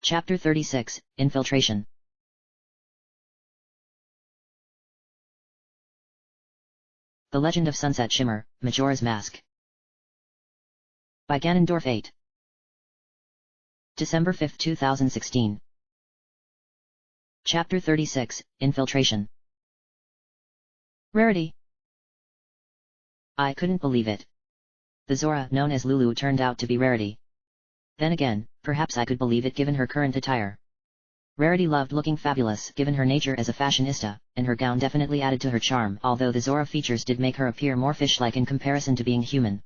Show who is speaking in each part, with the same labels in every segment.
Speaker 1: Chapter 36, Infiltration. The Legend of Sunset Shimmer, Majora's Mask. By Ganondorf 8. December 5, 2016. Chapter 36, Infiltration. Rarity. I couldn't believe it. The Zora known as Lulu turned out to be Rarity. Then again, perhaps I could believe it given her current attire. Rarity loved looking fabulous given her nature as a fashionista, and her gown definitely added to her charm, although the Zora features did make her appear more fish-like in comparison to being human.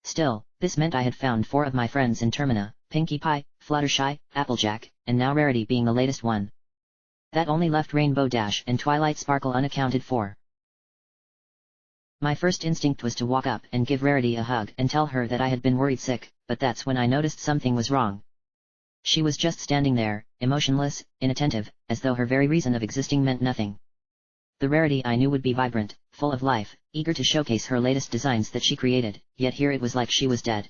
Speaker 1: Still, this meant I had found 4 of my friends in Termina, Pinkie Pie, Fluttershy, Applejack, and now Rarity being the latest one. That only left Rainbow Dash and Twilight Sparkle unaccounted for. My first instinct was to walk up and give Rarity a hug and tell her that I had been worried sick, but that's when I noticed something was wrong. She was just standing there, emotionless, inattentive, as though her very reason of existing meant nothing. The Rarity I knew would be vibrant, full of life, eager to showcase her latest designs that she created, yet here it was like she was dead.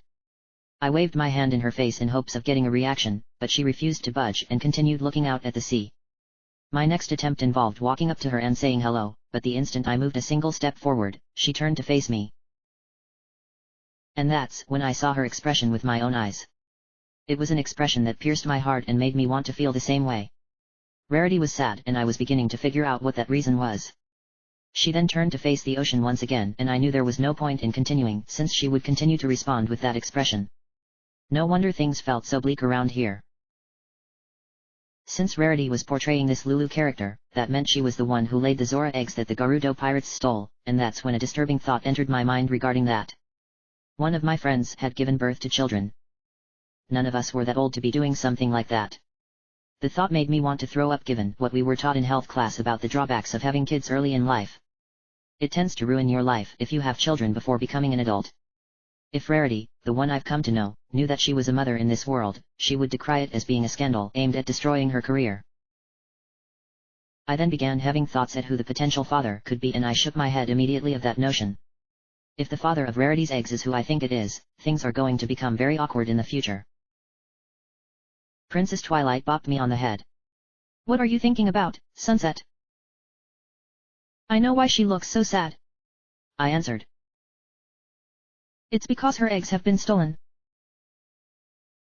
Speaker 1: I waved my hand in her face in hopes of getting a reaction, but she refused to budge and continued looking out at the sea. My next attempt involved walking up to her and saying hello, but the instant I moved a single step forward, she turned to face me. And that's when I saw her expression with my own eyes. It was an expression that pierced my heart and made me want to feel the same way. Rarity was sad and I was beginning to figure out what that reason was. She then turned to face the ocean once again and I knew there was no point in continuing since she would continue to respond with that expression. No wonder things felt so bleak around here. Since Rarity was portraying this Lulu character, that meant she was the one who laid the Zora eggs that the Gerudo pirates stole, and that's when a disturbing thought entered my mind regarding that. One of my friends had given birth to children. None of us were that old to be doing something like that. The thought made me want to throw up given what we were taught in health class about the drawbacks of having kids early in life. It tends to ruin your life if you have children before becoming an adult. If Rarity, the one I've come to know, knew that she was a mother in this world, she would decry it as being a scandal aimed at destroying her career. I then began having thoughts at who the potential father could be and I shook my head immediately of that notion. If the father of Rarity's eggs is who I think it is, things are going to become very awkward in the future. Princess Twilight bopped me on the head. What are you thinking about, Sunset? I know why she looks so sad. I answered. It's because her eggs have been stolen.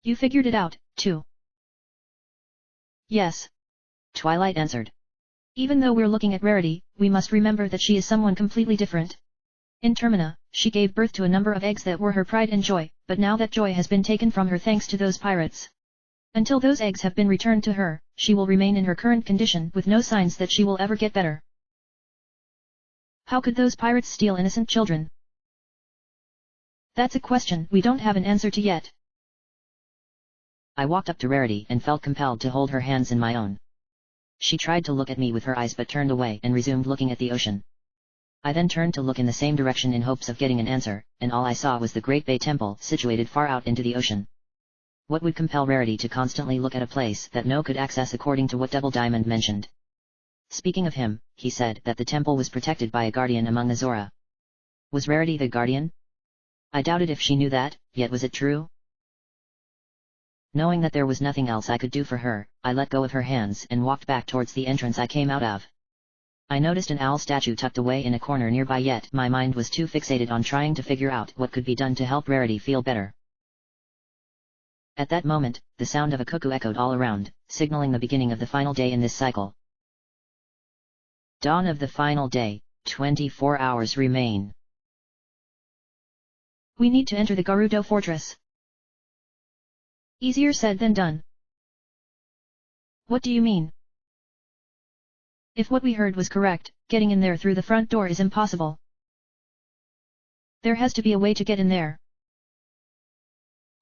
Speaker 1: You figured it out, too. Yes. Twilight answered. Even though we're looking at Rarity, we must remember that she is someone completely different. In Termina, she gave birth to a number of eggs that were her pride and joy, but now that joy has been taken from her thanks to those pirates. Until those eggs have been returned to her, she will remain in her current condition with no signs that she will ever get better. How could those pirates steal innocent children? That's a question we don't have an answer to yet. I walked up to Rarity and felt compelled to hold her hands in my own. She tried to look at me with her eyes but turned away and resumed looking at the ocean. I then turned to look in the same direction in hopes of getting an answer, and all I saw was the Great Bay Temple situated far out into the ocean. What would compel Rarity to constantly look at a place that no could access according to what Double Diamond mentioned? Speaking of him, he said that the temple was protected by a guardian among the Zora. Was Rarity the guardian? I doubted if she knew that, yet was it true? Knowing that there was nothing else I could do for her, I let go of her hands and walked back towards the entrance I came out of. I noticed an owl statue tucked away in a corner nearby yet my mind was too fixated on trying to figure out what could be done to help Rarity feel better. At that moment, the sound of a cuckoo echoed all around, signaling the beginning of the final day in this cycle. Dawn of the final day, 24 hours remain. We need to enter the Gerudo fortress. Easier said than done. What do you mean? If what we heard was correct, getting in there through the front door is impossible. There has to be a way to get in there.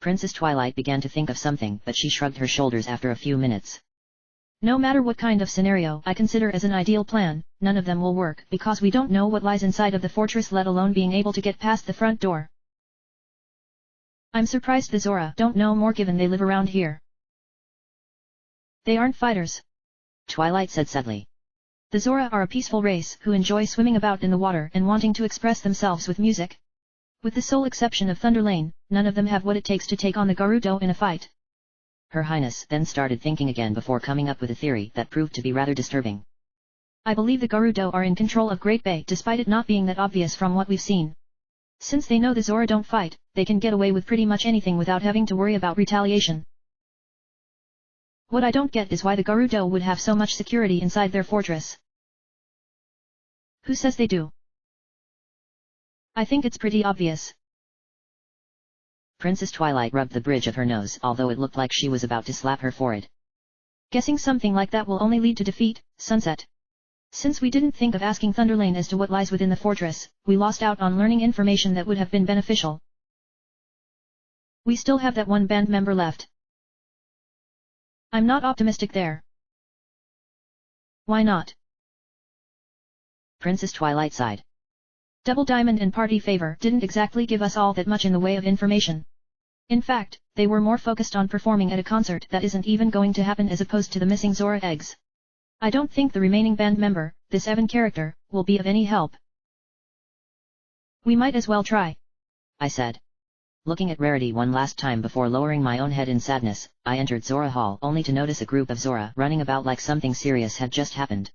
Speaker 1: Princess Twilight began to think of something but she shrugged her shoulders after a few minutes. No matter what kind of scenario I consider as an ideal plan, none of them will work because we don't know what lies inside of the fortress let alone being able to get past the front door. I'm surprised the Zora don't know more given they live around here. They aren't fighters. Twilight said sadly. The Zora are a peaceful race who enjoy swimming about in the water and wanting to express themselves with music. With the sole exception of Thunderlane, none of them have what it takes to take on the Gerudo in a fight. Her Highness then started thinking again before coming up with a theory that proved to be rather disturbing.
Speaker 2: I believe the Gerudo are in control of Great Bay despite it not being that obvious from what we've seen. Since they know the Zora don't fight, they can get away with pretty much anything without having to worry about retaliation. What I don't get is why the Gerudo would have so much security inside their fortress. Who says they do? I think it's pretty obvious.
Speaker 1: Princess Twilight rubbed the bridge of her nose, although it looked like she was about to slap her forehead.
Speaker 2: Guessing something like that will only lead to defeat, Sunset. Since we didn't think of asking Thunderlane as to what lies within the fortress, we lost out on learning information that would have been beneficial. We still have that one band member left. I'm not optimistic there. Why not?
Speaker 1: Princess Twilight sighed.
Speaker 2: Double Diamond and Party Favor didn't exactly give us all that much in the way of information. In fact, they were more focused on performing at a concert that isn't even going to happen as opposed to the missing Zora eggs. I don't think the remaining band member, this Evan character, will be of any help. We might as well try,
Speaker 1: I said. Looking at Rarity one last time before lowering my own head in sadness, I entered Zora Hall only to notice a group of Zora running about like something serious had just happened.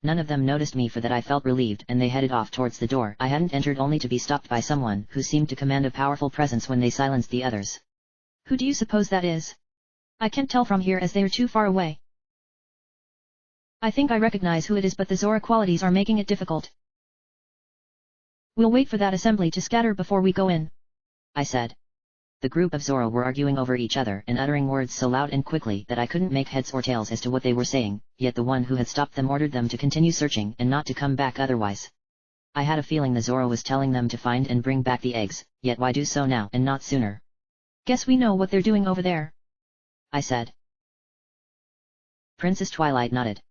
Speaker 1: None of them noticed me, for that I felt relieved, and they headed off towards the door I hadn't entered, only to be stopped by someone who seemed to command a powerful presence when they silenced the others.
Speaker 2: Who do you suppose that is? I can't tell from here as they are too far away. I think I recognize who it is, but the Zora qualities are making it difficult. We'll wait for that assembly to scatter before we go in,
Speaker 1: I said. The group of Zora were arguing over each other and uttering words so loud and quickly that I couldn't make heads or tails as to what they were saying, yet the one who had stopped them ordered them to continue searching and not to come back otherwise. I had a feeling the Zora was telling them to find and bring back the eggs, yet why do so now and not sooner?
Speaker 2: Guess we know what they're doing over there,
Speaker 1: I said. Princess Twilight nodded.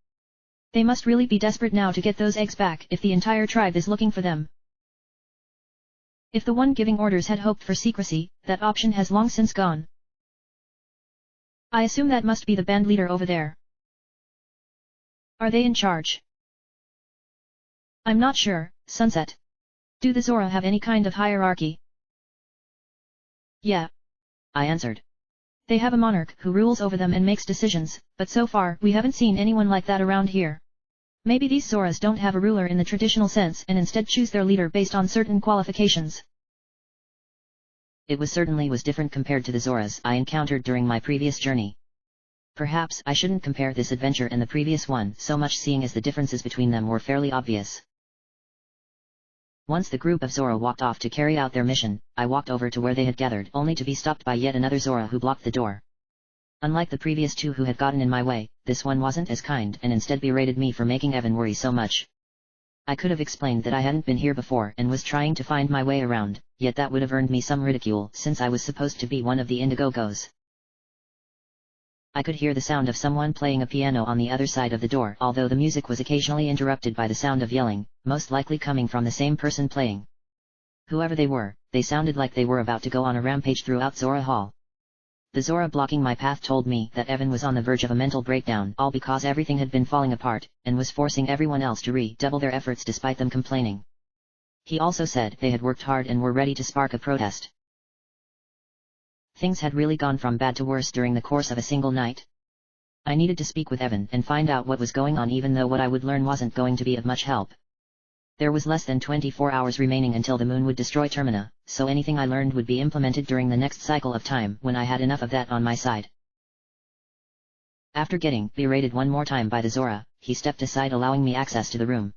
Speaker 2: They must really be desperate now to get those eggs back if the entire tribe is looking for them. If the one giving orders had hoped for secrecy, that option has long since gone. I assume that must be the band leader over there. Are they in charge? I'm not sure, Sunset. Do the Zora have any kind of hierarchy? Yeah,
Speaker 1: I answered.
Speaker 2: They have a monarch who rules over them and makes decisions, but so far we haven't seen anyone like that around here. Maybe these Zoras don't have a ruler in the traditional sense and instead choose their leader based on certain qualifications.
Speaker 1: It certainly was different compared to the Zoras I encountered during my previous journey. Perhaps I shouldn't compare this adventure and the previous one so much, seeing as the differences between them were fairly obvious. Once the group of Zora walked off to carry out their mission, I walked over to where they had gathered only to be stopped by yet another Zora who blocked the door. Unlike the previous two who had gotten in my way, this one wasn't as kind and instead berated me for making Evan worry so much. I could have explained that I hadn't been here before and was trying to find my way around, yet that would have earned me some ridicule since I was supposed to be one of the Indigogos. I could hear the sound of someone playing a piano on the other side of the door, although the music was occasionally interrupted by the sound of yelling, most likely coming from the same person playing. Whoever they were, they sounded like they were about to go on a rampage throughout Zora Hall. The Zora blocking my path told me that Evan was on the verge of a mental breakdown, all because everything had been falling apart, and was forcing everyone else to redouble their efforts despite them complaining. He also said they had worked hard and were ready to spark a protest. Things had really gone from bad to worse during the course of a single night. I needed to speak with Evan and find out what was going on, even though what I would learn wasn't going to be of much help. There was less than 24 hours remaining until the moon would destroy Termina, so anything I learned would be implemented during the next cycle of time when I had enough of that on my side. After getting berated one more time by the Zora, he stepped aside, allowing me access to the room.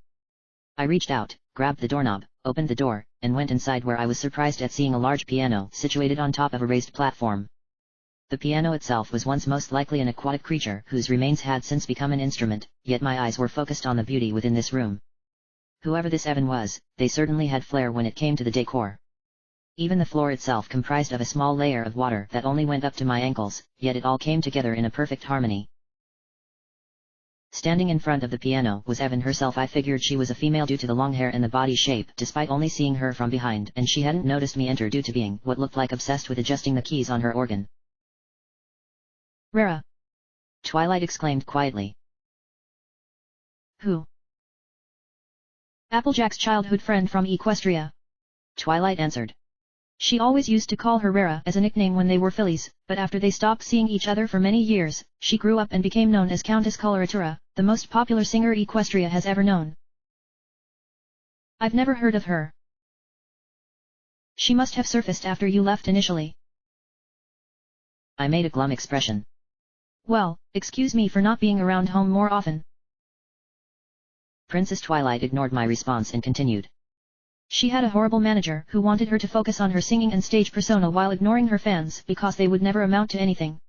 Speaker 1: I reached out, grabbed the doorknob, opened the door, and went inside, where I was surprised at seeing a large piano situated on top of a raised platform. The piano itself was once most likely an aquatic creature whose remains had since become an instrument, yet my eyes were focused on the beauty within this room. Whoever this Evan was, they certainly had flair when it came to the decor. Even the floor itself comprised of a small layer of water that only went up to my ankles, yet it all came together in a perfect harmony. Standing in front of the piano was Evan herself. I figured she was a female due to the long hair and the body shape, despite only seeing her from behind, and she hadn't noticed me enter due to being what looked like obsessed with adjusting the keys on her organ.
Speaker 2: Rara!
Speaker 1: Twilight exclaimed quietly.
Speaker 2: Who? Applejack's childhood friend from Equestria.
Speaker 1: Twilight answered.
Speaker 2: She always used to call her Rara as a nickname when they were fillies, but after they stopped seeing each other for many years, she grew up and became known as Countess Coloratura, the most popular singer Equestria has ever known. I've never heard of her. She must have surfaced after you left initially.
Speaker 1: I made a glum expression.
Speaker 2: Well, excuse me for not being around home more often.
Speaker 1: Princess Twilight ignored my response and continued.
Speaker 2: She had a horrible manager who wanted her to focus on her singing and stage persona while ignoring her fans because they would never amount to anything.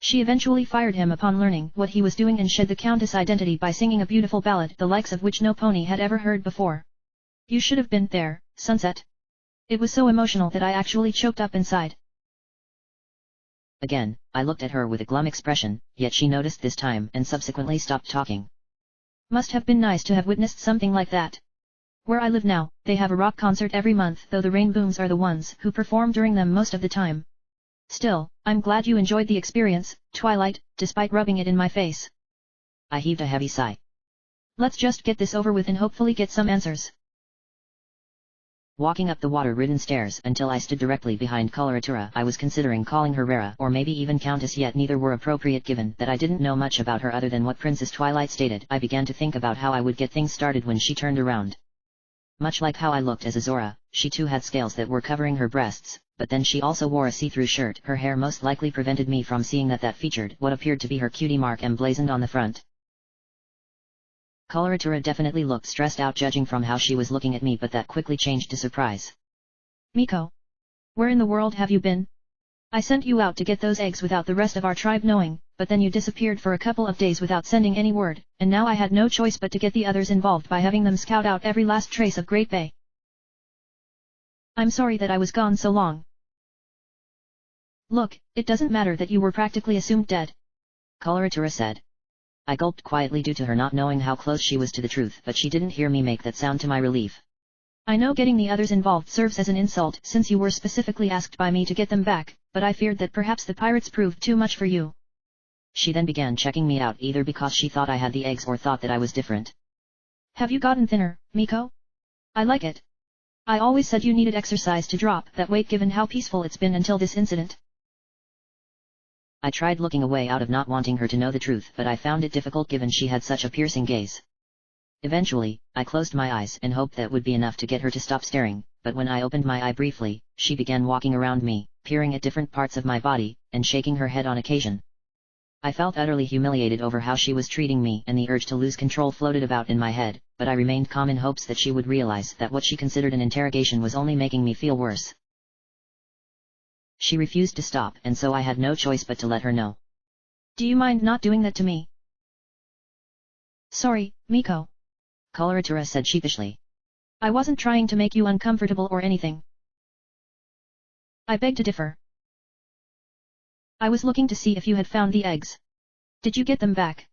Speaker 2: She eventually fired him upon learning what he was doing and shed the Countess identity by singing a beautiful ballad the likes of which no pony had ever heard before. You should have been there, Sunset. It was so emotional that I actually choked up inside.
Speaker 1: Again, I looked at her with a glum expression, yet she noticed this time and subsequently stopped talking.
Speaker 2: Must have been nice to have witnessed something like that. Where I live now, they have a rock concert every month, though the Rain Booms are the ones who perform during them most of the time. Still, I'm glad you enjoyed the experience, Twilight, despite rubbing it in my face.
Speaker 1: I heaved a heavy sigh.
Speaker 2: Let's just get this over with and hopefully get some answers.
Speaker 1: Walking up the water-ridden stairs until I stood directly behind Coloratura, I was considering calling her Rara or maybe even Countess, yet neither were appropriate given that I didn't know much about her other than what Princess Twilight stated. I began to think about how I would get things started when she turned around. Much like how I looked as Azora, she too had scales that were covering her breasts, but then she also wore a see-through shirt. Her hair most likely prevented me from seeing that featured what appeared to be her cutie mark emblazoned on the front. Coloratura definitely looked stressed out judging from how she was looking at me, but that quickly changed to surprise.
Speaker 2: Miko. Where in the world have you been? I sent you out to get those eggs without the rest of our tribe knowing, but then you disappeared for a couple of days without sending any word, and now I had no choice but to get the others involved by having them scout out every last trace of Great Bay. I'm sorry that I was gone so long. Look, it doesn't matter that you were practically assumed dead,
Speaker 1: Coloratura said. I gulped quietly due to her not knowing how close she was to the truth, but she didn't hear me make that sound to my relief.
Speaker 2: I know getting the others involved serves as an insult since you were specifically asked by me to get them back, but I feared that perhaps the pirates proved too much for you.
Speaker 1: She then began checking me out either because she thought I had the eggs or thought that I was different.
Speaker 2: Have you gotten thinner, Miko? I like it. I always said you needed exercise to drop that weight given how peaceful it's been until this incident.
Speaker 1: I tried looking away out of not wanting her to know the truth, but I found it difficult given she had such a piercing gaze. Eventually, I closed my eyes and hoped that would be enough to get her to stop staring, but when I opened my eye briefly, she began walking around me, peering at different parts of my body, and shaking her head on occasion. I felt utterly humiliated over how she was treating me, and the urge to lose control floated about in my head, but I remained calm in hopes that she would realize that what she considered an interrogation was only making me feel worse. She refused to stop, and so I had no choice but to let her know.
Speaker 2: Do you mind not doing that to me? Sorry, Miko.
Speaker 1: Coloratura said sheepishly.
Speaker 2: I wasn't trying to make you uncomfortable or anything. I beg to differ. I was looking to see if you had found the eggs. Did you get them back?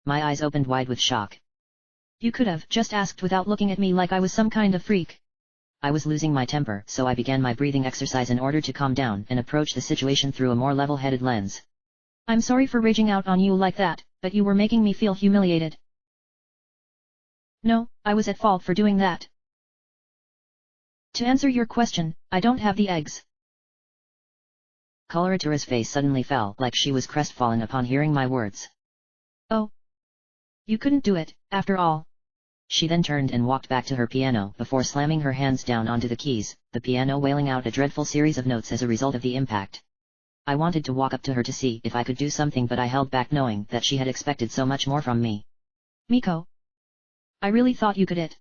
Speaker 1: My eyes opened wide with shock.
Speaker 2: You could have just asked without looking at me like I was some kind of freak.
Speaker 1: I was losing my temper, so I began my breathing exercise in order to calm down and approach the situation through a more level-headed lens.
Speaker 2: I'm sorry for raging out on you like that, but you were making me feel humiliated. No, I was at fault for doing that. To answer your question, I don't have the eggs.
Speaker 1: Coloratura's face suddenly fell like she was crestfallen upon hearing my words.
Speaker 2: Oh. You couldn't do it, after all.
Speaker 1: She then turned and walked back to her piano before slamming her hands down onto the keys, the piano wailing out a dreadful series of notes as a result of the impact. I wanted to walk up to her to see if I could do something, but I held back knowing that she had expected so much more from me.
Speaker 2: Miko. I really thought you could it.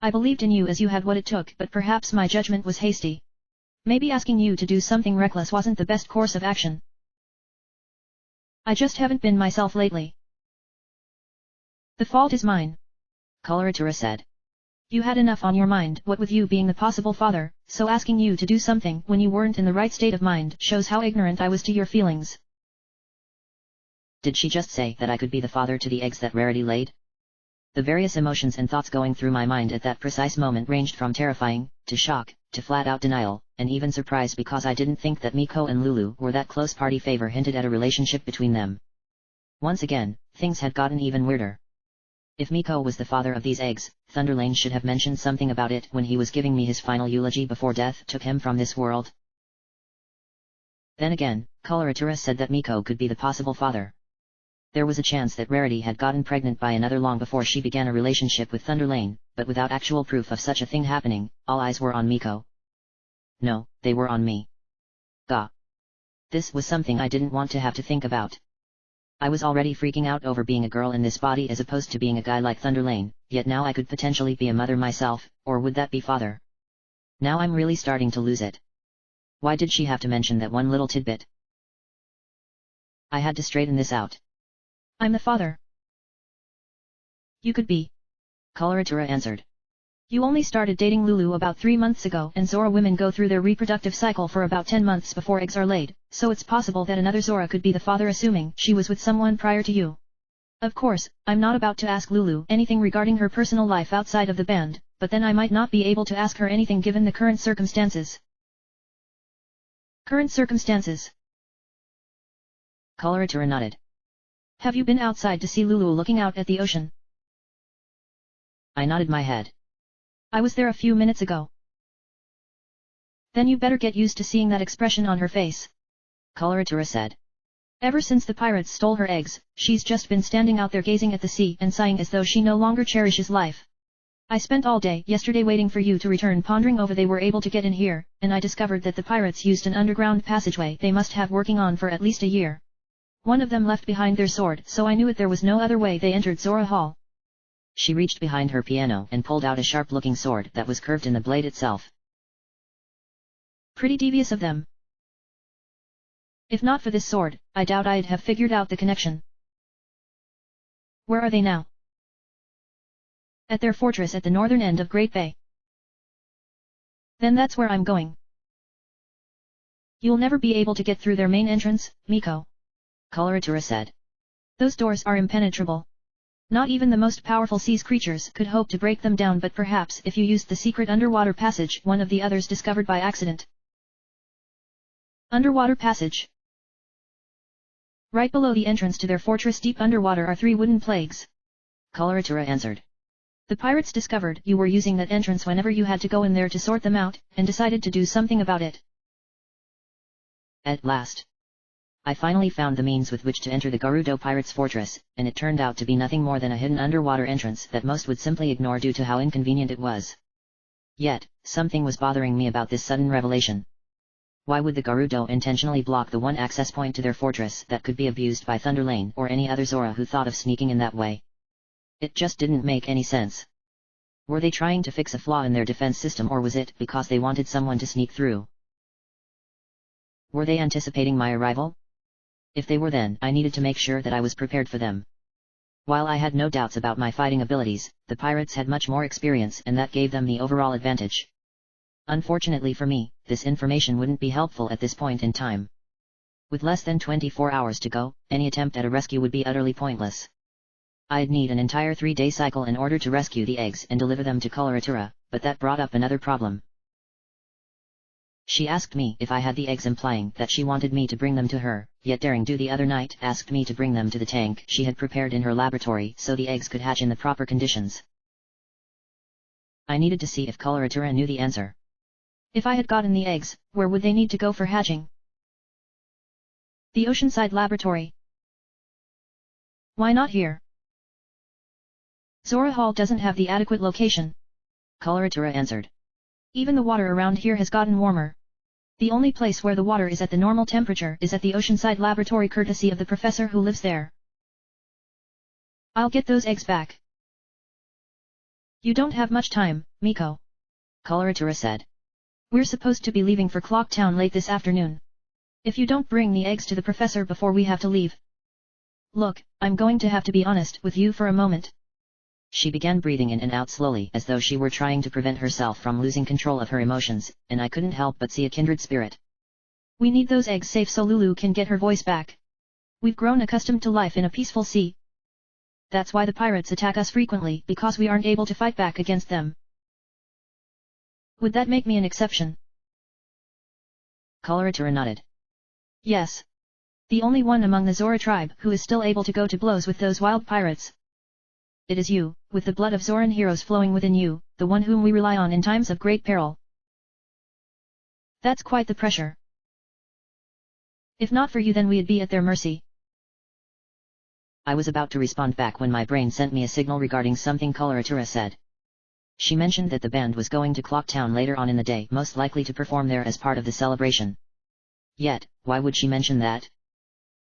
Speaker 2: I believed in you as you had what it took, but perhaps my judgment was hasty. Maybe asking you to do something reckless wasn't the best course of action. I just haven't been myself lately. The fault is mine.
Speaker 1: Coloratura said.
Speaker 2: You had enough on your mind, what with you being the possible father, so asking you to do something when you weren't in the right state of mind shows how ignorant I was to your feelings.
Speaker 1: Did she just say that I could be the father to the eggs that Rarity laid? The various emotions and thoughts going through my mind at that precise moment ranged from terrifying, to shock, to flat-out denial, and even surprise because I didn't think that Miko and Lulu were that close. Party favor hinted at a relationship between them. Once again, things had gotten even weirder. If Miko was the father of these eggs, Thunderlane should have mentioned something about it when he was giving me his final eulogy before death took him from this world. Then again, Coloratura said that Miko could be the possible father. There was a chance that Rarity had gotten pregnant by another long before she began a relationship with Thunderlane, but without actual proof of such a thing happening, all eyes were on Miko. No, they were on me. Gah. This was something I didn't want to have to think about. I was already freaking out over being a girl in this body as opposed to being a guy like Thunderlane, yet now I could potentially be a mother myself, or would that be father? Now I'm really starting to lose it. Why did she have to mention that one little tidbit? I had to straighten this out.
Speaker 2: I'm the father. You could be.
Speaker 1: Coloratura answered.
Speaker 2: You only started dating Lulu about 3 months ago and Zora women go through their reproductive cycle for about 10 months before eggs are laid, so it's possible that another Zora could be the father assuming she was with someone prior to you. Of course, I'm not about to ask Lulu anything regarding her personal life outside of the band, but then I might not be able to ask her anything given the current circumstances. Current circumstances.
Speaker 1: Coloratura nodded.
Speaker 2: Have you been outside to see Lulu looking out at the ocean?
Speaker 1: I nodded my head.
Speaker 2: I was there a few minutes ago. Then you better get used to seeing that expression on her face.
Speaker 1: Coloratura said.
Speaker 2: Ever since the pirates stole her eggs, she's just been standing out there gazing at the sea and sighing as though she no longer cherishes life. I spent all day yesterday waiting for you to return, pondering over they were able to get in here, and I discovered that the pirates used an underground passageway they must have working on for at least a year. One of them left behind their sword, so I knew there was no other way they entered Zora Hall.
Speaker 1: She reached behind her piano and pulled out a sharp-looking sword that was curved in the blade itself.
Speaker 2: Pretty devious of them. If not for this sword, I doubt I'd have figured out the connection. Where are they now? At their fortress at the northern end of Great Bay. Then that's where I'm going. You'll never be able to get through their main entrance, Miko.
Speaker 1: Coloratura said.
Speaker 2: Those doors are impenetrable. Not even the most powerful seas creatures could hope to break them down, but perhaps if you used the secret underwater passage one of the others discovered by accident. Underwater passage. Right below the entrance to their fortress deep underwater are 3 wooden plagues.
Speaker 1: Coloratura answered.
Speaker 2: The pirates discovered you were using that entrance whenever you had to go in there to sort them out, and decided to do something about it.
Speaker 1: At last. I finally found the means with which to enter the Gerudo Pirates' fortress, and it turned out to be nothing more than a hidden underwater entrance that most would simply ignore due to how inconvenient it was. Yet, something was bothering me about this sudden revelation. Why would the Gerudo intentionally block the one access point to their fortress that could be abused by Thunderlane or any other Zora who thought of sneaking in that way? It just didn't make any sense. Were they trying to fix a flaw in their defense system, or was it because they wanted someone to sneak through? Were they anticipating my arrival? If they were, then I needed to make sure that I was prepared for them. While I had no doubts about my fighting abilities, the pirates had much more experience and that gave them the overall advantage. Unfortunately for me, this information wouldn't be helpful at this point in time. With less than 24 hours to go, any attempt at a rescue would be utterly pointless. I'd need an entire 3-day cycle in order to rescue the eggs and deliver them to Coloratura, but that brought up another problem. She asked me if I had the eggs, implying that she wanted me to bring them to her, yet Daring Do the other night asked me to bring them to the tank she had prepared in her laboratory so the eggs could hatch in the proper conditions. I needed to see if Coloratura knew the answer.
Speaker 2: If I had gotten the eggs, where would they need to go for hatching? The Oceanside Laboratory. Why not here? Zora Hall doesn't have the adequate location.
Speaker 1: Coloratura answered.
Speaker 2: Even the water around here has gotten warmer. The only place where the water is at the normal temperature is at the Oceanside Laboratory, courtesy of the professor who lives there. I'll get those eggs back. You don't have much time, Miko.
Speaker 1: Coloratura said.
Speaker 2: We're supposed to be leaving for Clock Town late this afternoon. If you don't bring the eggs to the professor before we have to leave. Look, I'm going to have to be honest with you for a moment.
Speaker 1: She began breathing in and out slowly as though she were trying to prevent herself from losing control of her emotions, and I couldn't help but see a kindred spirit.
Speaker 2: We need those eggs safe so Lulu can get her voice back. We've grown accustomed to life in a peaceful sea. That's why the pirates attack us frequently, because we aren't able to fight back against them. Would that make me an exception?
Speaker 1: Coloratura nodded.
Speaker 2: Yes. The only one among the Zora tribe who is still able to go to blows with those wild pirates. it is you, with the blood of Zoran heroes flowing within you, the one whom we rely on in times of great peril. That's quite the pressure. If not for you then we'd be at their mercy.
Speaker 1: I was about to respond back when my brain sent me a signal regarding something Coloratura said. She mentioned that the band was going to Clock Town later on in the day, most likely to perform there as part of the celebration. Yet, why would she mention that?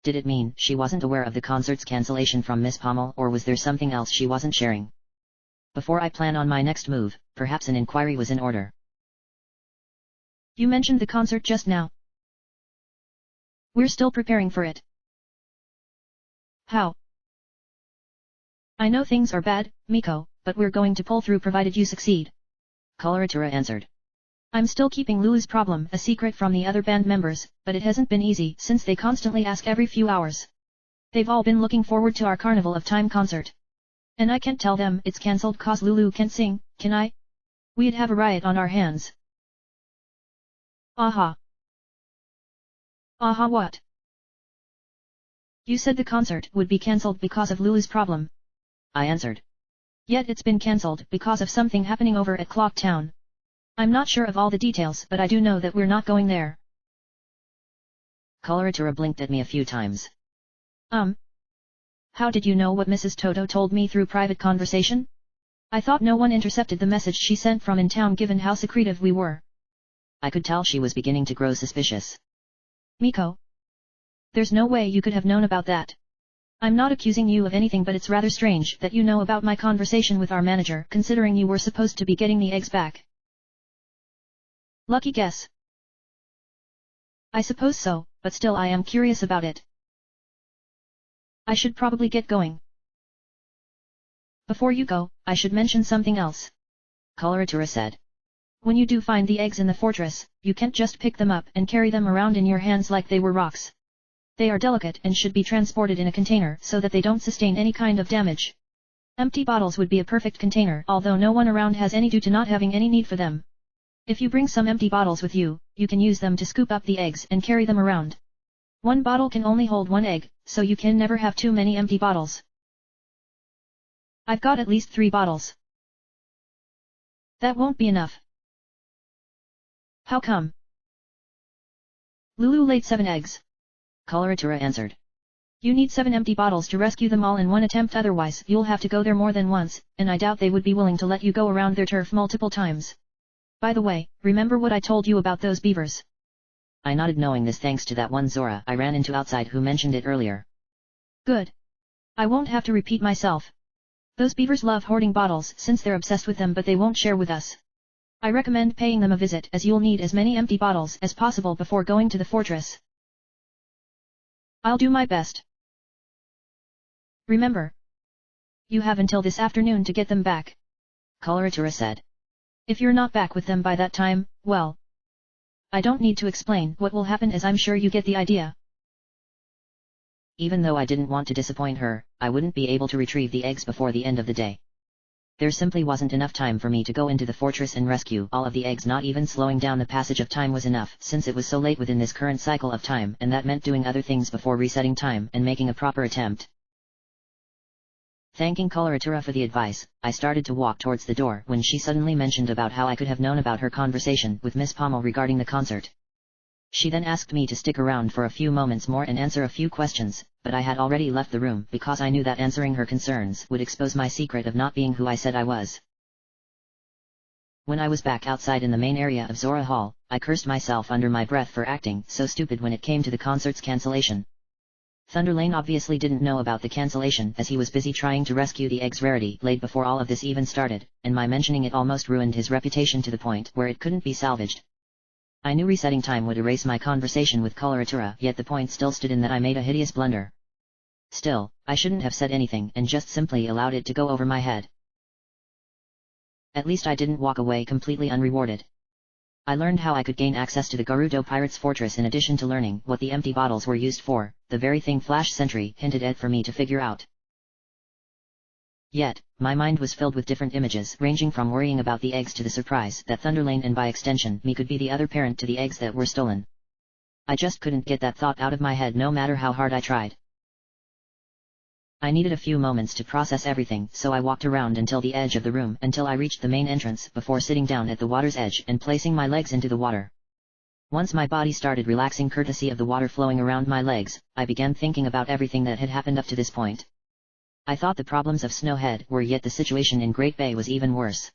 Speaker 1: Did it mean she wasn't aware of the concert's cancellation from Miss Pommel, or was there something else she wasn't sharing? Before I plan on my next move, perhaps an inquiry was in order.
Speaker 2: You mentioned the concert just now. We're still preparing for it. How? I know things are bad, Miko, but we're going to pull through provided you succeed.
Speaker 1: Coloratura answered.
Speaker 2: I'm still keeping Lulu's problem a secret from the other band members, but it hasn't been easy since they constantly ask every few hours. They've all been looking forward to our Carnival of Time concert. And I can't tell them it's cancelled cause Lulu can't sing, can I? We'd have a riot on our hands. Aha. Aha what? You said the concert would be cancelled because of Lulu's problem.
Speaker 1: I answered.
Speaker 2: Yet it's been cancelled because of something happening over at Clock Town. I'm not sure of all the details, but I do know that we're not going there.
Speaker 1: Coloratura blinked at me a few times.
Speaker 2: How did you know what Mrs. Toto told me through private conversation? I thought no one intercepted the message she sent from in town given how secretive we were.
Speaker 1: I could tell she was beginning to grow suspicious.
Speaker 2: Miko. There's no way you could have known about that. I'm not accusing you of anything, but it's rather strange that you know about my conversation with our manager, considering you were supposed to be getting the eggs back. Lucky guess. I suppose so, but still I am curious about it. I should probably get going. Before you go, I should mention something else.
Speaker 1: Coloratura said.
Speaker 2: When you do find the eggs in the fortress, you can't just pick them up and carry them around in your hands like they were rocks. They are delicate and should be transported in a container so that they don't sustain any kind of damage. Empty bottles would be a perfect container, although no one around has any due to not having any need for them. If you bring some empty bottles with you, you can use them to scoop up the eggs and carry them around. One bottle can only hold one egg, so you can never have too many empty bottles. I've got at least 3 bottles. That won't be enough. How come? Lulu laid 7 eggs.
Speaker 1: Coloratura answered.
Speaker 2: You need 7 empty bottles to rescue them all in one attempt, otherwise you'll have to go there more than once, and I doubt they would be willing to let you go around their turf multiple times. By the way, remember what I told you about those beavers?
Speaker 1: I nodded, knowing this thanks to that one Zora I ran into outside who mentioned it earlier.
Speaker 2: Good. I won't have to repeat myself. Those beavers love hoarding bottles since they're obsessed with them, but they won't share with us. I recommend paying them a visit, as you'll need as many empty bottles as possible before going to the fortress. I'll do my best. Remember, you have until this afternoon to get them back.
Speaker 1: Coloratura said.
Speaker 2: If you're not back with them by that time, well, I don't need to explain what will happen, as I'm sure you get the idea.
Speaker 1: Even though I didn't want to disappoint her, I wouldn't be able to retrieve the eggs before the end of the day. There simply wasn't enough time for me to go into the fortress and rescue all of the eggs. Not even slowing down the passage of time was enough, since it was so late within this current cycle of time, and that meant doing other things before resetting time and making a proper attempt. Thanking Coloratura for the advice, I started to walk towards the door when she suddenly mentioned about how I could have known about her conversation with Miss Pommel regarding the concert. She then asked me to stick around for a few moments more and answer a few questions, but I had already left the room because I knew that answering her concerns would expose my secret of not being who I said I was. When I was back outside in the main area of Zora Hall, I cursed myself under my breath for acting so stupid when it came to the concert's cancellation. Thunderlane obviously didn't know about the cancellation, as he was busy trying to rescue the eggs Rarity laid before all of this even started, and my mentioning it almost ruined his reputation to the point where it couldn't be salvaged. I knew resetting time would erase my conversation with Coloratura, yet the point still stood in that I made a hideous blunder. Still, I shouldn't have said anything and just simply allowed it to go over my head. At least I didn't walk away completely unrewarded. I learned how I could gain access to the Gerudo Pirates Fortress in addition to learning what the empty bottles were used for, the very thing Flash Sentry hinted at for me to figure out. Yet, my mind was filled with different images, ranging from worrying about the eggs to the surprise that Thunderlane and by extension me could be the other parent to the eggs that were stolen. I just couldn't get that thought out of my head no matter how hard I tried. I needed a few moments to process everything, so I walked around until the edge of the room until I reached the main entrance before sitting down at the water's edge and placing my legs into the water. Once my body started relaxing courtesy of the water flowing around my legs, I began thinking about everything that had happened up to this point. I thought the problems of Snowhead were, yet the situation in Great Bay was even worse.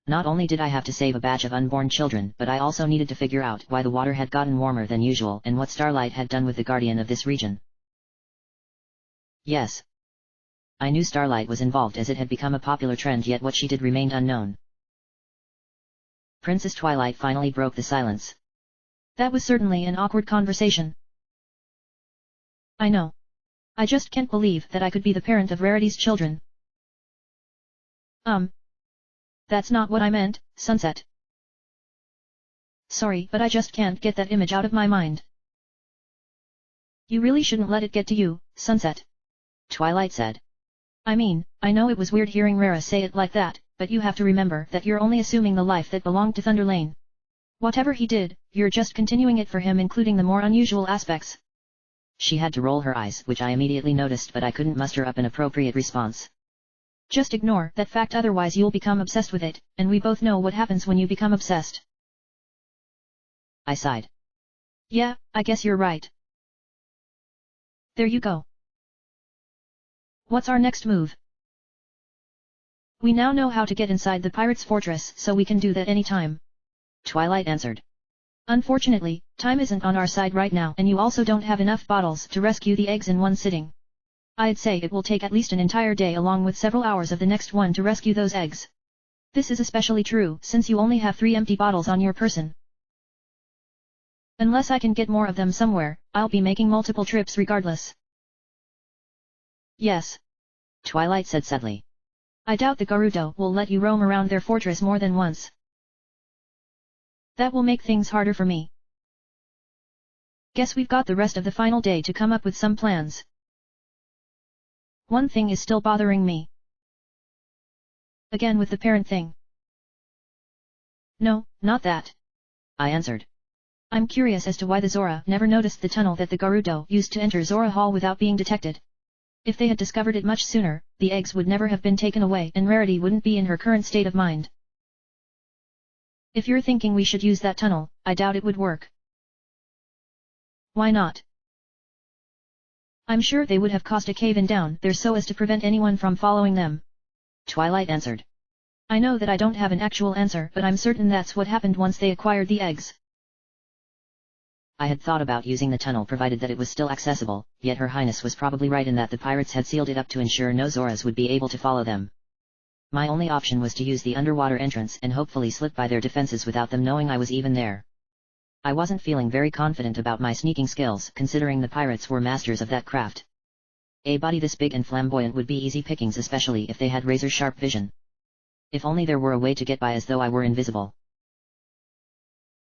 Speaker 1: Not only did I have to save a batch of unborn children, but I also needed to figure out why the water had gotten warmer than usual and what Starlight had done with the guardian of this region. Yes. I knew Starlight was involved as it had become a popular trend, yet what she did remained unknown. Princess Twilight finally broke the silence.
Speaker 2: That was certainly an awkward conversation. I know. I just can't believe that I could be the parent of Rarity's children. That's not what I meant, Sunset. Sorry, but I just can't get that image out of my mind. You really shouldn't let it get to you, Sunset.
Speaker 1: Twilight said.
Speaker 2: I mean, I know it was weird hearing Rara say it like that, but you have to remember that you're only assuming the life that belonged to Thunder Lane. Whatever he did, you're just continuing it for him, including the more unusual aspects.
Speaker 1: She had to roll her eyes, which I immediately noticed, but I couldn't muster up an appropriate response.
Speaker 2: Just ignore that fact, otherwise you'll become obsessed with it, and we both know what happens when you become obsessed.
Speaker 1: I sighed.
Speaker 2: Yeah, I guess you're right. There you go. What's our next move? We now know how to get inside the pirate's fortress, so we can do that anytime.
Speaker 1: Twilight answered.
Speaker 2: Unfortunately, time isn't on our side right now, and you also don't have enough bottles to rescue the eggs in one sitting. I'd say it will take at least an entire day along with several hours of the next one to rescue those eggs. This is especially true since you only have 3 empty bottles on your person. Unless I can get more of them somewhere, I'll be making multiple trips regardless. Yes.
Speaker 1: Twilight said sadly.
Speaker 2: I doubt the Gerudo will let you roam around their fortress more than once. That will make things harder for me. Guess we've got the rest of the final day to come up with some plans. One thing is still bothering me. Again with the parent thing. No, not that.
Speaker 1: I answered.
Speaker 2: I'm curious as to why the Zora never noticed the tunnel that the Gerudo used to enter Zora Hall without being detected. If they had discovered it much sooner, the eggs would never have been taken away and Rarity wouldn't be in her current state of mind. If you're thinking we should use that tunnel, I doubt it would work. Why not? I'm sure they would have caused a cave-in down there so as to prevent anyone from following them.
Speaker 1: Twilight answered.
Speaker 2: I know that I don't have an actual answer, but I'm certain that's what happened once they acquired the eggs.
Speaker 1: I had thought about using the tunnel provided that it was still accessible, yet Her Highness was probably right in that the pirates had sealed it up to ensure no Zoras would be able to follow them. My only option was to use the underwater entrance and hopefully slip by their defenses without them knowing I was even there. I wasn't feeling very confident about my sneaking skills, considering the pirates were masters of that craft. A body this big and flamboyant would be easy pickings, especially if they had razor-sharp vision. If only there were a way to get by as though I were invisible.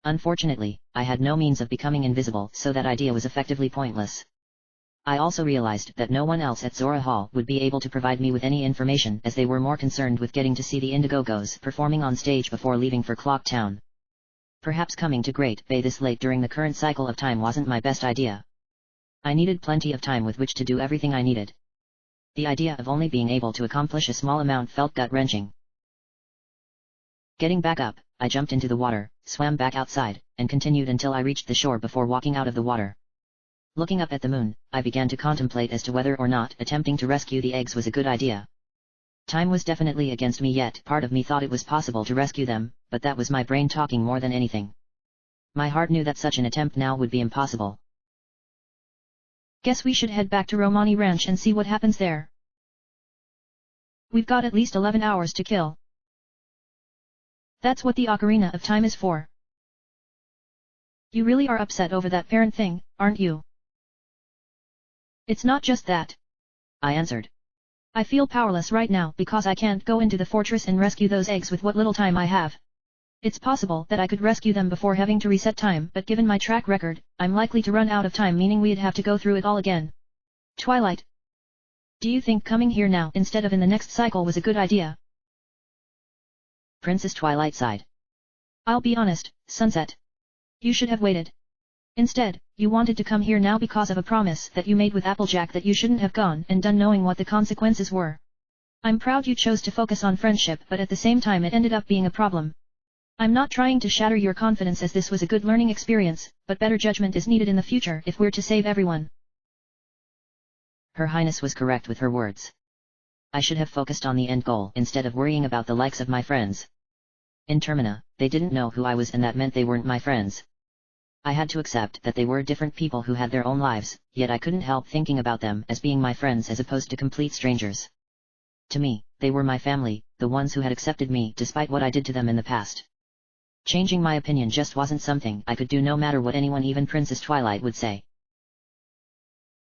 Speaker 1: Unfortunately, I had no means of becoming invisible, so that idea was effectively pointless. I also realized that no one else at Zora Hall would be able to provide me with any information, as they were more concerned with getting to see the Indigogos performing on stage before leaving for Clock Town. Perhaps coming to Great Bay this late during the current cycle of time wasn't my best idea. I needed plenty of time with which to do everything I needed. The idea of only being able to accomplish a small amount felt gut-wrenching. Getting back up, I jumped into the water, swam back outside, and continued until I reached the shore before walking out of the water. Looking up at the moon, I began to contemplate as to whether or not attempting to rescue the eggs was a good idea. Time was definitely against me, yet part of me thought it was possible to rescue them, but that was my brain talking more than anything. My heart knew that such an attempt now would be impossible.
Speaker 2: Guess we should head back to Romani Ranch and see what happens there. We've got at least 11 hours to kill. That's what the Ocarina of Time is for. You really are upset over that parent thing, aren't you? It's not just that.
Speaker 1: I answered.
Speaker 2: I feel powerless right now because I can't go into the fortress and rescue those eggs with what little time I have. It's possible that I could rescue them before having to reset time, but given my track record, I'm likely to run out of time, meaning we'd have to go through it all again. Twilight. Do you think coming here now instead of in the next cycle was a good idea?
Speaker 1: Princess Twilight sighed.
Speaker 2: I'll be honest, Sunset. You should have waited. Instead, you wanted to come here now because of a promise that you made with Applejack that you shouldn't have gone and done knowing what the consequences were. I'm proud you chose to focus on friendship, but at the same time it ended up being a problem. I'm not trying to shatter your confidence, as this was a good learning experience, but better judgment is needed in the future if we're to save everyone.
Speaker 1: Her Highness was correct with her words. I should have focused on the end goal instead of worrying about the likes of my friends. In Termina, they didn't know who I was, and that meant they weren't my friends. I had to accept that they were different people who had their own lives, yet I couldn't help thinking about them as being my friends as opposed to complete strangers. To me, they were my family, the ones who had accepted me despite what I did to them in the past. Changing my opinion just wasn't something I could do, no matter what anyone, even Princess Twilight, would say.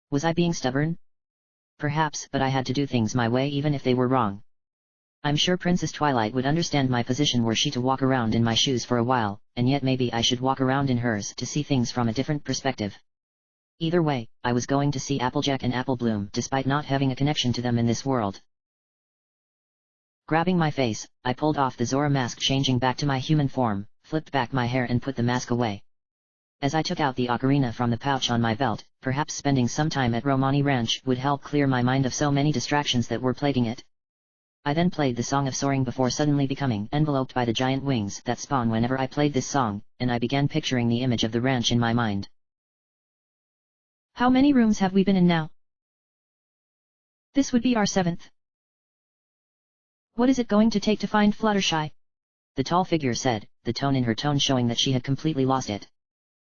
Speaker 1: Was I being stubborn? Perhaps, but I had to do things my way even if they were wrong. I'm sure Princess Twilight would understand my position were she to walk around in my shoes for a while, and yet maybe I should walk around in hers to see things from a different perspective. Either way, I was going to see Applejack and Apple Bloom despite not having a connection to them in this world. Grabbing my face, I pulled off the Zora mask, changing back to my human form, flipped back my hair and put the mask away. As I took out the ocarina from the pouch on my belt, perhaps spending some time at Romani Ranch would help clear my mind of so many distractions that were plaguing it. I then played the Song of Soaring before suddenly becoming enveloped by the giant wings that spawn whenever I played this song, and I began picturing the image of the ranch in my mind.
Speaker 2: How many rooms have we been in now? This would be our 7th. What is it going to take to find Fluttershy?
Speaker 1: The tall figure said, the tone in her tone showing that she had completely lost it.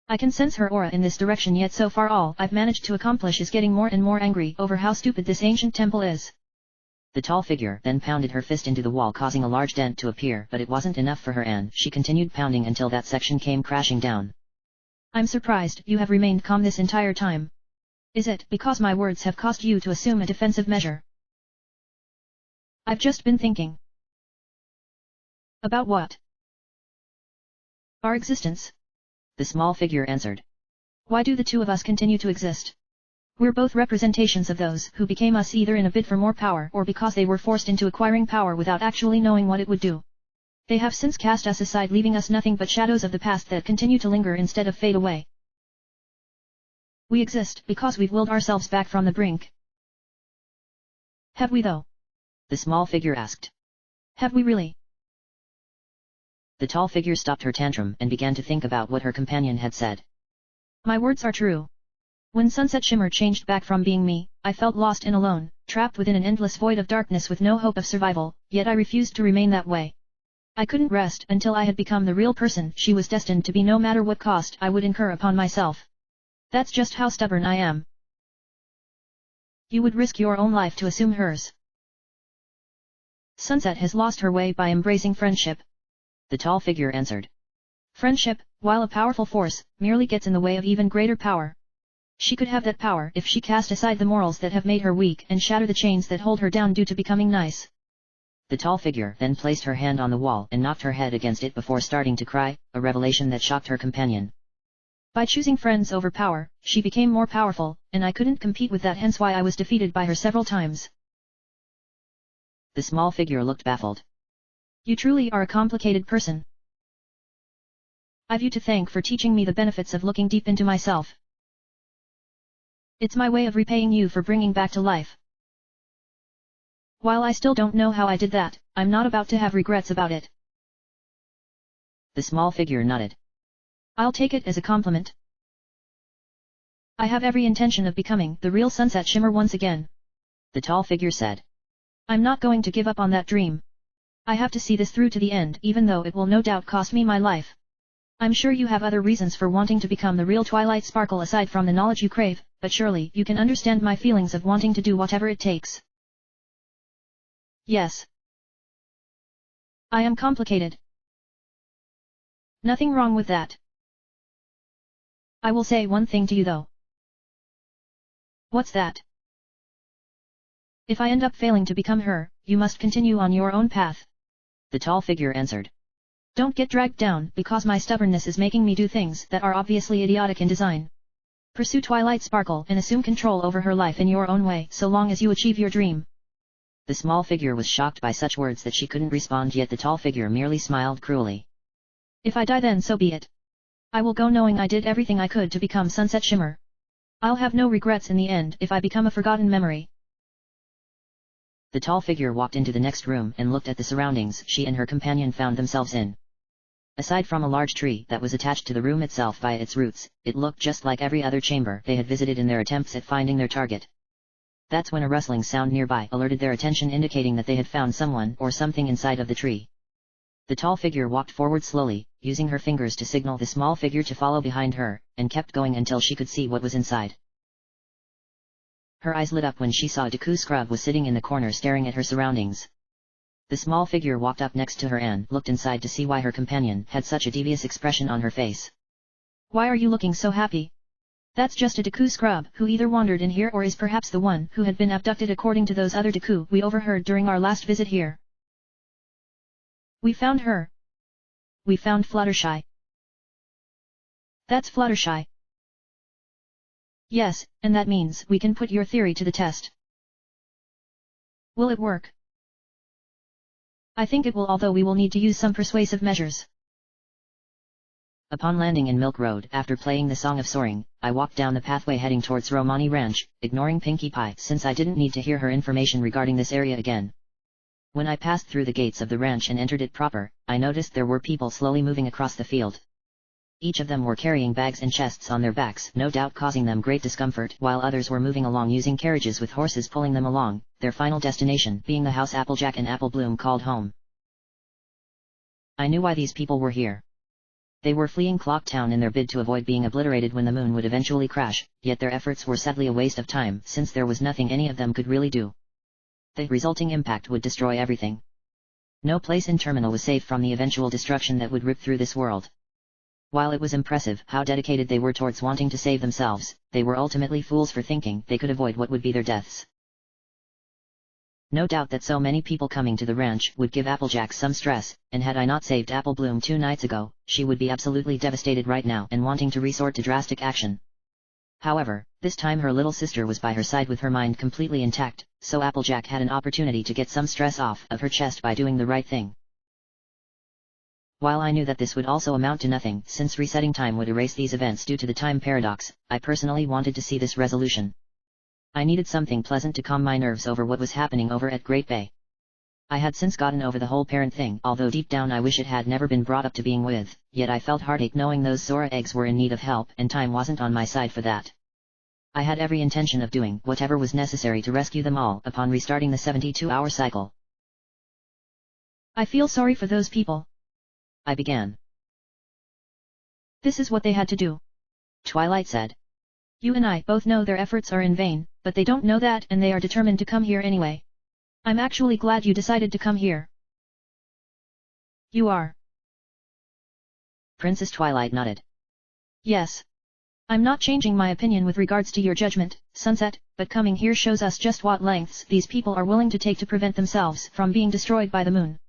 Speaker 2: I can sense her aura in this direction, yet so far all I've managed to accomplish is getting more and more angry over how stupid this ancient temple is.
Speaker 1: The tall figure then pounded her fist into the wall, causing a large dent to appear, but it wasn't enough for her, and she continued pounding until that section came crashing down.
Speaker 2: I'm surprised you have remained calm this entire time. Is it because my words have caused you to assume a defensive measure? I've just been thinking. About what? Our existence.
Speaker 1: The small figure answered.
Speaker 2: Why do the two of us continue to exist? We're both representations of those who became us, either in a bid for more power or because they were forced into acquiring power without actually knowing what it would do. They have since cast us aside, leaving us nothing but shadows of the past that continue to linger instead of fade away. We exist because we've willed ourselves back from the brink. Have we though?
Speaker 1: The small figure asked.
Speaker 2: Have we really?
Speaker 1: The tall figure stopped her tantrum and began to think about what her companion had said.
Speaker 2: My words are true. When Sunset Shimmer changed back from being me, I felt lost and alone, trapped within an endless void of darkness with no hope of survival, yet I refused to remain that way. I couldn't rest until I had become the real person she was destined to be, no matter what cost I would incur upon myself. That's just how stubborn I am. You would risk your own life to assume hers. Sunset has lost her way by embracing friendship.
Speaker 1: The tall figure answered.
Speaker 2: Friendship, while a powerful force, merely gets in the way of even greater power. She could have that power if she cast aside the morals that have made her weak and shatter the chains that hold her down due to becoming nice.
Speaker 1: The tall figure then placed her hand on the wall and knocked her head against it before starting to cry, a revelation that shocked her companion.
Speaker 2: By choosing friends over power, she became more powerful, and I couldn't compete with that, hence why I was defeated by her several times.
Speaker 1: The small figure looked baffled.
Speaker 2: You truly are a complicated person. I've you to thank for teaching me the benefits of looking deep into myself. It's my way of repaying you for bringing back to life. While I still don't know how I did that, I'm not about to have regrets about it.
Speaker 1: The small figure nodded.
Speaker 2: I'll take it as a compliment. I have every intention of becoming the real Sunset Shimmer once again.
Speaker 1: The tall figure said.
Speaker 2: I'm not going to give up on that dream. I have to see this through to the end, even though it will no doubt cost me my life. I'm sure you have other reasons for wanting to become the real Twilight Sparkle aside from the knowledge you crave, but surely you can understand my feelings of wanting to do whatever it takes. Yes. I am complicated. Nothing wrong with that. I will say one thing to you though. What's that? If I end up failing to become her, you must continue on your own path.
Speaker 1: The tall figure answered.
Speaker 2: Don't get dragged down because my stubbornness is making me do things that are obviously idiotic in design. Pursue Twilight Sparkle and assume control over her life in your own way so long as you achieve your dream.
Speaker 1: The small figure was shocked by such words that she couldn't respond, yet the tall figure merely smiled cruelly.
Speaker 2: If I die then so be it. I will go knowing I did everything I could to become Sunset Shimmer. I'll have no regrets in the end if I become a forgotten memory.
Speaker 1: The tall figure walked into the next room and looked at the surroundings she and her companion found themselves in. Aside from a large tree that was attached to the room itself via its roots, it looked just like every other chamber they had visited in their attempts at finding their target. That's when a rustling sound nearby alerted their attention, indicating that they had found someone or something inside of the tree. The tall figure walked forward slowly, using her fingers to signal the small figure to follow behind her, and kept going until she could see what was inside. Her eyes lit up when she saw Deku Scrub was sitting in the corner staring at her surroundings. The small figure walked up next to her and looked inside to see why her companion had such a devious expression on her face.
Speaker 2: Why are you looking so happy? That's just a Deku Scrub who either wandered in here or is perhaps the one who had been abducted according to those other Deku we overheard during our last visit here. We found her. We found Fluttershy. That's Fluttershy. Yes, and that means we can put your theory to the test. Will it work? I think it will, although we will need to use some persuasive measures.
Speaker 1: Upon landing in Milk Road after playing the Song of Soaring, I walked down the pathway heading towards Romani Ranch, ignoring Pinkie Pie since I didn't need to hear her information regarding this area again. When I passed through the gates of the ranch and entered it proper, I noticed there were people slowly moving across the field. Each of them were carrying bags and chests on their backs, no doubt causing them great discomfort, while others were moving along using carriages with horses pulling them along, their final destination being the house Applejack and Apple Bloom called home. I knew why these people were here. They were fleeing Clock Town in their bid to avoid being obliterated when the moon would eventually crash, yet their efforts were sadly a waste of time since there was nothing any of them could really do. The resulting impact would destroy everything. No place in Terminal was safe from the eventual destruction that would rip through this world. While it was impressive how dedicated they were towards wanting to save themselves, they were ultimately fools for thinking they could avoid what would be their deaths. No doubt that so many people coming to the ranch would give Applejack some stress, and had I not saved Apple Bloom 2 nights ago, she would be absolutely devastated right now and wanting to resort to drastic action. However, this time her little sister was by her side with her mind completely intact, so Applejack had an opportunity to get some stress off of her chest by doing the right thing. While I knew that this would also amount to nothing since resetting time would erase these events due to the time paradox, I personally wanted to see this resolution. I needed something pleasant to calm my nerves over what was happening over at Great Bay. I had since gotten over the whole parent thing, although deep down I wish it had never been brought up to being with, yet I felt heartache knowing those Zora eggs were in need of help and time wasn't on my side for that. I had every intention of doing whatever was necessary to rescue them all upon restarting the 72-hour cycle.
Speaker 2: I feel sorry for those people.
Speaker 1: I began.
Speaker 2: This is what they had to do.
Speaker 1: Twilight said.
Speaker 2: You and I both know their efforts are in vain, but they don't know that and they are determined to come here anyway. I'm actually glad you decided to come here. You are.
Speaker 1: Princess Twilight nodded.
Speaker 2: Yes. I'm not changing my opinion with regards to your judgment, Sunset, but coming here shows us just what lengths these people are willing to take to prevent themselves from being destroyed by the moon.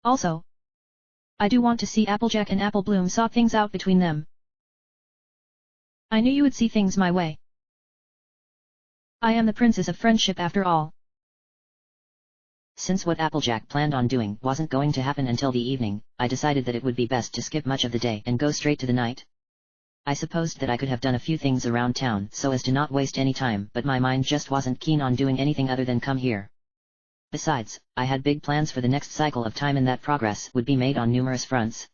Speaker 2: Also, I do want to see Applejack and Apple Bloom sort things out between them. I knew you would see things my way. I am the princess of friendship after all.
Speaker 1: Since what Applejack planned on doing wasn't going to happen until the evening, I decided that it would be best to skip much of the day and go straight to the night. I supposed that I could have done a few things around town so as to not waste any time, but my mind just wasn't keen on doing anything other than come here. Besides, I had big plans for the next cycle of time and that progress would be made on numerous fronts.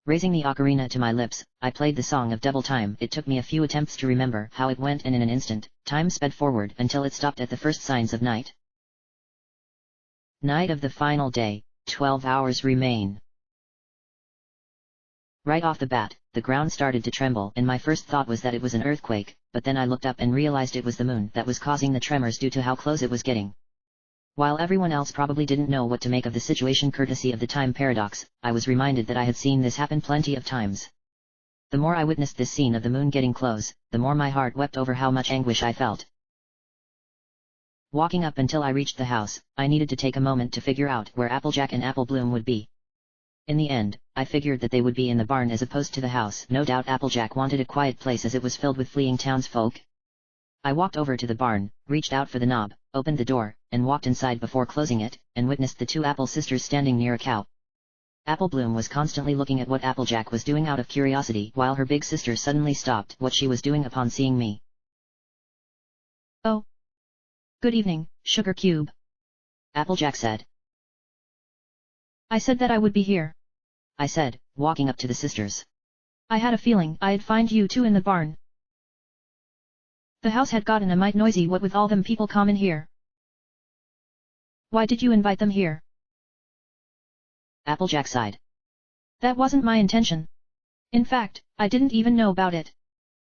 Speaker 1: Raising the ocarina to my lips, I played the Song of Double Time. It took me a few attempts to remember how it went, and in an instant, time sped forward until it stopped at the first signs of night. Night of the final day, 12 hours remain. Right off the bat, the ground started to tremble and my first thought was that it was an earthquake, but then I looked up and realized it was the moon that was causing the tremors due to how close it was getting. While everyone else probably didn't know what to make of the situation courtesy of the time paradox, I was reminded that I had seen this happen plenty of times. The more I witnessed this scene of the moon getting close, the more my heart wept over how much anguish I felt. Walking up until I reached the house, I needed to take a moment to figure out where Applejack and Apple Bloom would be. In the end, I figured that they would be in the barn as opposed to the house. No doubt Applejack wanted a quiet place as it was filled with fleeing townsfolk. I walked over to the barn, reached out for the knob, opened the door, and walked inside before closing it, and witnessed the two Apple sisters standing near a cow. Apple Bloom was constantly looking at what Applejack was doing out of curiosity while her big sister suddenly stopped what she was doing upon seeing me.
Speaker 2: Oh. Good evening, Sugar Cube.
Speaker 1: Applejack said.
Speaker 2: I said that I would be here.
Speaker 1: I said, walking up to the sisters.
Speaker 2: I had a feeling I'd find you two in the barn. The house had gotten a mite noisy what with all them people common here. Why did you invite them here?
Speaker 1: Applejack sighed.
Speaker 2: That wasn't my intention. In fact, I didn't even know about it.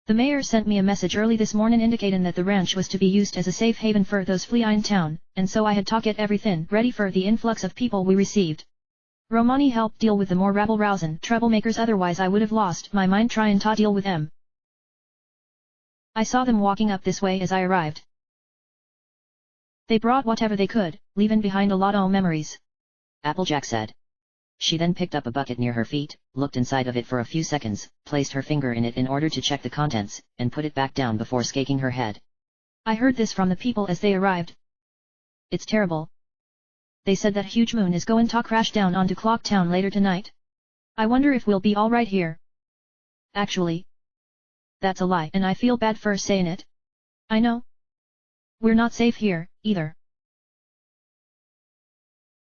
Speaker 2: The mayor sent me a message early this morning indicating that the ranch was to be used as a safe haven for those flee in town, and so I had to get everything ready for the influx of people we received. Romani helped deal with the more rabble-rousing troublemakers, otherwise I would have lost my mind trying to deal with them. I saw them walking up this way as I arrived. They brought whatever they could, leaving behind a lot of memories.
Speaker 1: Applejack said. She then picked up a bucket near her feet, looked inside of it for a few seconds, placed her finger in it in order to check the contents, and put it back down before shaking her head.
Speaker 2: I heard this from the people as they arrived. It's terrible. They said that a huge moon is going to crash down onto Clock Town later tonight. I wonder if we'll be alright here. Actually, that's a lie and I feel bad for saying it. I know. We're not safe here, either.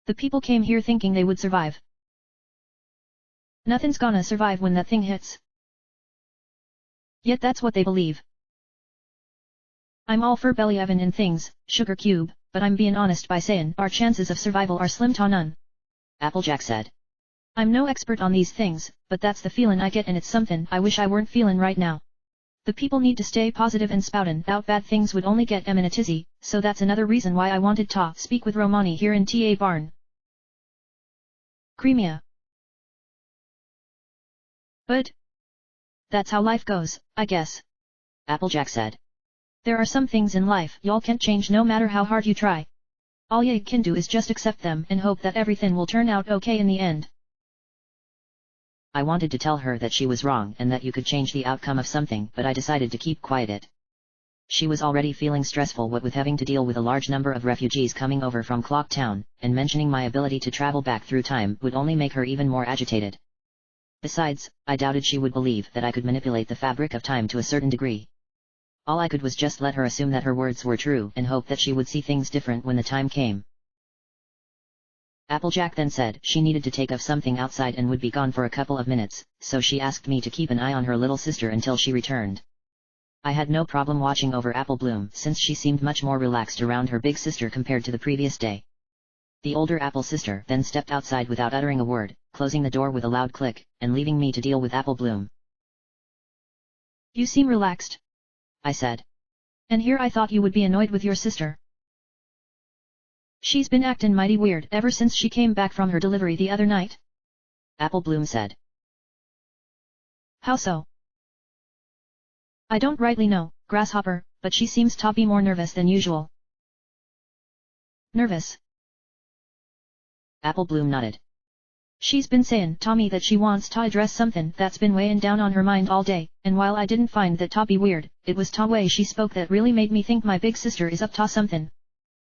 Speaker 2: The people came here thinking they would survive. Nothing's gonna survive when that thing hits. Yet that's what they believe. I'm all for believing in things, Sugar Cube, but I'm being honest by saying our chances of survival are slim to none.
Speaker 1: Applejack said.
Speaker 2: I'm no expert on these things, but that's the feeling I get and it's something I wish I weren't feeling right now. The people need to stay positive and spouting out bad things would only get them in a tizzy, so that's another reason why I wanted to speak with Romani here in TA Barn. Crimea. But that's how life goes, I guess.
Speaker 1: Applejack said.
Speaker 2: There are some things in life y'all can't change no matter how hard you try. All you can do is just accept them and hope that everything will turn out okay in the end.
Speaker 1: I wanted to tell her that she was wrong and that you could change the outcome of something, but I decided to keep quiet. She was already feeling stressful what with having to deal with a large number of refugees coming over from Clock Town, and mentioning my ability to travel back through time would only make her even more agitated. Besides, I doubted she would believe that I could manipulate the fabric of time to a certain degree. All I could was just let her assume that her words were true and hope that she would see things different when the time came. Applejack then said she needed to take off something outside and would be gone for a couple of minutes, so she asked me to keep an eye on her little sister until she returned. I had no problem watching over Apple Bloom since she seemed much more relaxed around her big sister compared to the previous day. The older Apple sister then stepped outside without uttering a word, closing the door with a loud click, and leaving me to deal with Apple Bloom.
Speaker 2: You seem relaxed,
Speaker 1: I said.
Speaker 2: And here I thought you would be annoyed with your sister. She's been acting mighty weird ever since she came back from her delivery the other night.
Speaker 1: Apple Bloom said.
Speaker 2: How so? I don't rightly know, Grasshopper, but she seems to be more nervous than usual. Nervous?
Speaker 1: Apple Bloom nodded.
Speaker 2: She's been saying to me that she wants to address something that's been weighing down on her mind all day, and while I didn't find that to be weird, it was the way she spoke that really made me think my big sister is up to something.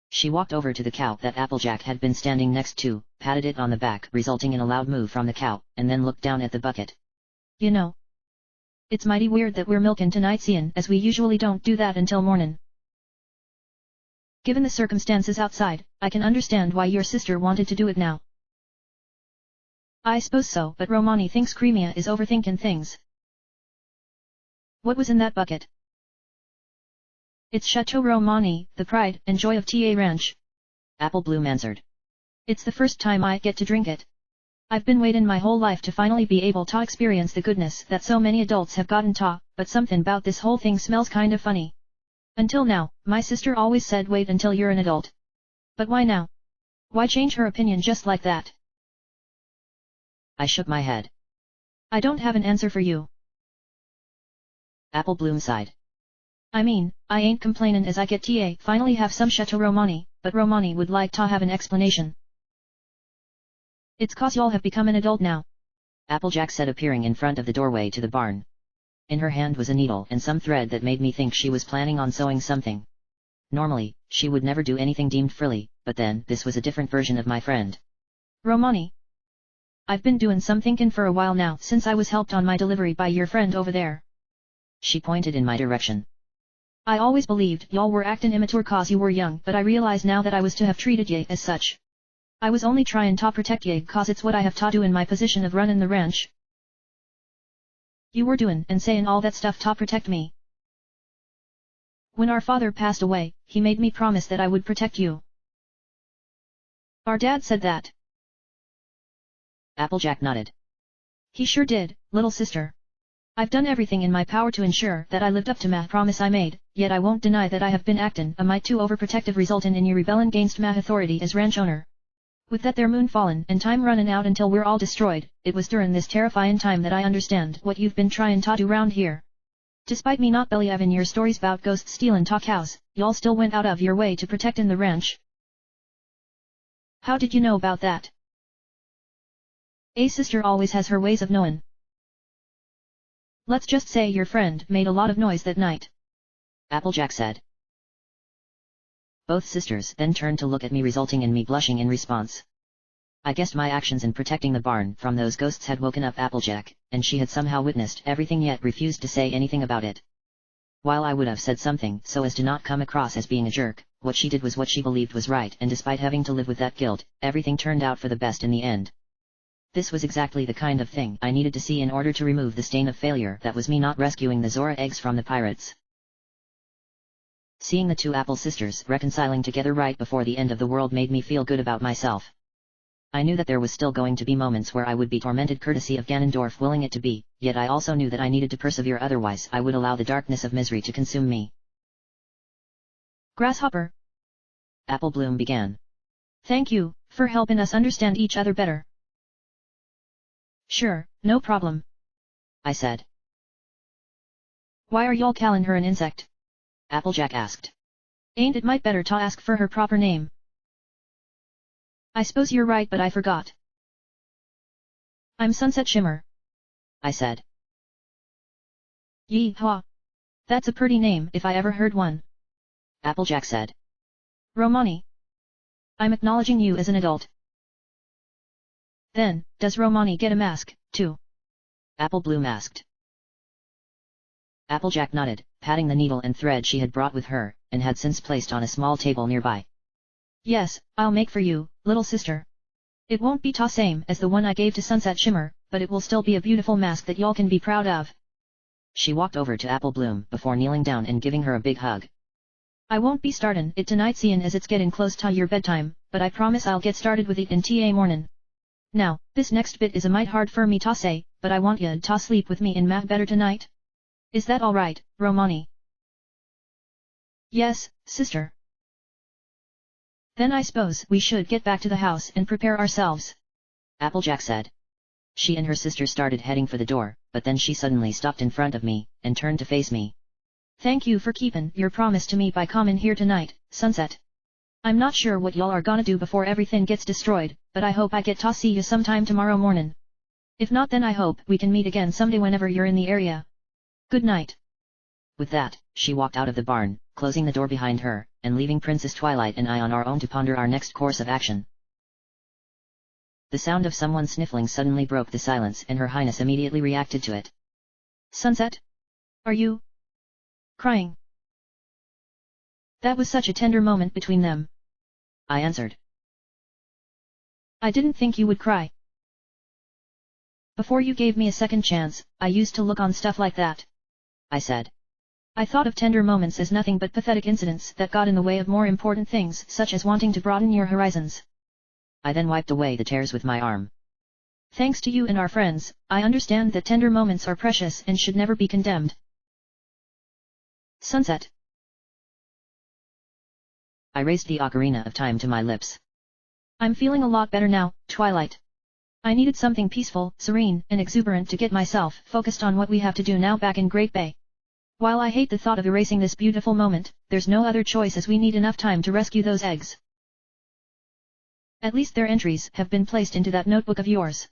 Speaker 1: She walked over to the cow that Applejack had been standing next to, patted it on the back resulting in a loud moo from the cow, and then looked down at the bucket.
Speaker 2: You know, it's mighty weird that we're milking tonight seeing as we usually don't do that until morning. Given the circumstances outside, I can understand why your sister wanted to do it now. I suppose so, but Romani thinks Crimea is overthinking things. What was in that bucket? It's Chateau Romani, the pride and joy of TA Ranch.
Speaker 1: Apple Bloom answered.
Speaker 2: It's the first time I get to drink it. I've been waiting my whole life to finally be able to experience the goodness that so many adults have gotten to, but something about this whole thing smells kind of funny. Until now, my sister always said wait until you're an adult. But why now? Why change her opinion just like that?
Speaker 1: I shook my head.
Speaker 2: I don't have an answer for you.
Speaker 1: Apple Bloom sighed.
Speaker 2: I mean, I ain't complaining as I get to finally have some Chateau Romani, but Romani would like to have an explanation. It's 'cause y'all have become an adult now.
Speaker 1: Applejack said, appearing in front of the doorway to the barn. In her hand was a needle and some thread that made me think she was planning on sewing something. Normally, she would never do anything deemed frilly, but then this was a different version of my friend.
Speaker 2: Romani. I've been doing some thinkin' for a while now since I was helped on my delivery by your friend over there.
Speaker 1: She pointed in my direction.
Speaker 2: I always believed y'all were actin' immature cause you were young, but I realize now that I was to have treated ye as such. I was only tryin' to protect ye cause it's what I have to do in my position of runnin' the ranch. You were doin' and sayin' all that stuff to protect me. When our father passed away, he made me promise that I would protect you. Our dad said that.
Speaker 1: Applejack nodded.
Speaker 2: He sure did, little sister. I've done everything in my power to ensure that I lived up to my promise I made, yet I won't deny that I have been actin' a mite too overprotective resultin' in your rebellin' against my authority as ranch owner. With that there moon fallin' and time runnin' out until we're all destroyed, it was durin' this terrifyin' time that I understand what you've been tryin' to do round here. Despite me not believin' your stories about ghosts stealin' cows, y'all still went out of your way to protectin' the ranch. How did you know about that? A sister always has her ways of knowin'. Let's just say your friend made a lot of noise that night.
Speaker 1: Applejack said. Both sisters then turned to look at me, resulting in me blushing in response. I guessed my actions in protecting the barn from those ghosts had woken up Applejack, and she had somehow witnessed everything yet refused to say anything about it. While I would have said something so as to not come across as being a jerk, what she did was what she believed was right, and despite having to live with that guilt, everything turned out for the best in the end. This was exactly the kind of thing I needed to see in order to remove the stain of failure that was me not rescuing the Zora eggs from the pirates. Seeing the two Apple sisters reconciling together right before the end of the world made me feel good about myself. I knew that there was still going to be moments where I would be tormented courtesy of Ganondorf willing it to be, yet I also knew that I needed to persevere, otherwise I would allow the darkness of misery to consume me.
Speaker 2: Grasshopper.
Speaker 1: Apple Bloom began.
Speaker 2: Thank you, for helping us understand each other better. Sure, no problem.
Speaker 1: I said.
Speaker 2: Why are y'all calling her an insect?
Speaker 1: Applejack asked.
Speaker 2: Ain't it might better to ask for her proper name? I suppose you're right, but I forgot. I'm Sunset Shimmer.
Speaker 1: I said.
Speaker 2: Yee-haw. That's a pretty name if I ever heard one.
Speaker 1: Applejack said.
Speaker 2: Romani. I'm acknowledging you as an adult. Then, does Romani get a mask, too?
Speaker 1: Apple Bloom asked. Applejack nodded, patting the needle and thread she had brought with her, and had since placed on a small table nearby.
Speaker 2: Yes, I'll make for you, little sister. It won't be the same as the one I gave to Sunset Shimmer, but it will still be a beautiful mask that y'all can be proud of.
Speaker 1: She walked over to Apple Bloom before kneeling down and giving her a big hug.
Speaker 2: I won't be startin' it tonight seein' as it's gettin' close to your bedtime, but I promise I'll get started with it in ta mornin'. Now, this next bit is a mite hard for me to say, but I want ya to sleep with me in my bed tonight. Is that alright, Romani? Yes, sister. Then I suppose we should get back to the house and prepare ourselves.
Speaker 1: Applejack said. She and her sister started heading for the door, but then she suddenly stopped in front of me, and turned to face me.
Speaker 2: Thank you for keepin' your promise to me by comin' here tonight, Sunset. I'm not sure what y'all are gonna do before everything gets destroyed, but I hope I get to see you sometime tomorrow mornin'. If not, then I hope we can meet again someday whenever you're in the area. Good night.
Speaker 1: With that, she walked out of the barn, closing the door behind her, and leaving Princess Twilight and I on our own to ponder our next course of action. The sound of someone sniffling suddenly broke the silence, and Her Highness immediately reacted to it.
Speaker 2: Sunset? Are you crying? That was such a tender moment between them.
Speaker 1: I answered.
Speaker 2: I didn't think you would cry. Before you gave me a second chance, I used to look on stuff like that.
Speaker 1: I said.
Speaker 2: I thought of tender moments as nothing but pathetic incidents that got in the way of more important things, such as wanting to broaden your horizons.
Speaker 1: I then wiped away the tears with my arm.
Speaker 2: Thanks to you and our friends, I understand that tender moments are precious and should never be condemned. Sunset.
Speaker 1: I raised the ocarina of time to my lips.
Speaker 2: I'm feeling a lot better now, Twilight. I needed something peaceful, serene, and exuberant to get myself focused on what we have to do now back in Great Bay. While I hate the thought of erasing this beautiful moment, there's no other choice as we need enough time to rescue those eggs. At least their entries have been placed into that notebook of yours.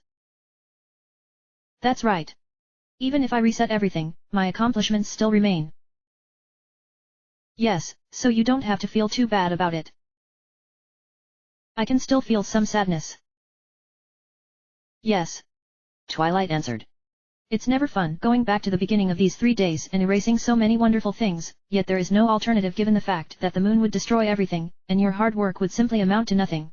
Speaker 2: That's right. Even if I reset everything, my accomplishments still remain. Yes, so you don't have to feel too bad about it. I can still feel some sadness. Yes.
Speaker 1: Twilight answered.
Speaker 2: It's never fun going back to the beginning of these 3 days and erasing so many wonderful things, yet there is no alternative given the fact that the moon would destroy everything, and your hard work would simply amount to nothing.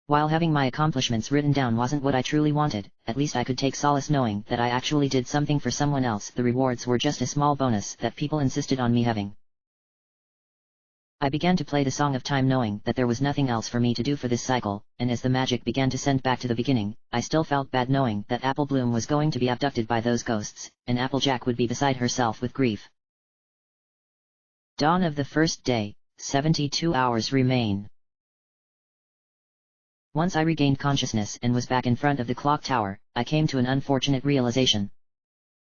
Speaker 1: While having my accomplishments written down wasn't what I truly wanted, at least I could take solace knowing that I actually did something for someone else. The rewards were just a small bonus that people insisted on me having. I began to play the Song of Time knowing that there was nothing else for me to do for this cycle, and as the magic began to send back to the beginning, I still felt bad knowing that Apple Bloom was going to be abducted by those ghosts, and Applejack would be beside herself with grief. Dawn of the first day, 72 hours remain. Once I regained consciousness and was back in front of the clock tower, I came to an unfortunate realization.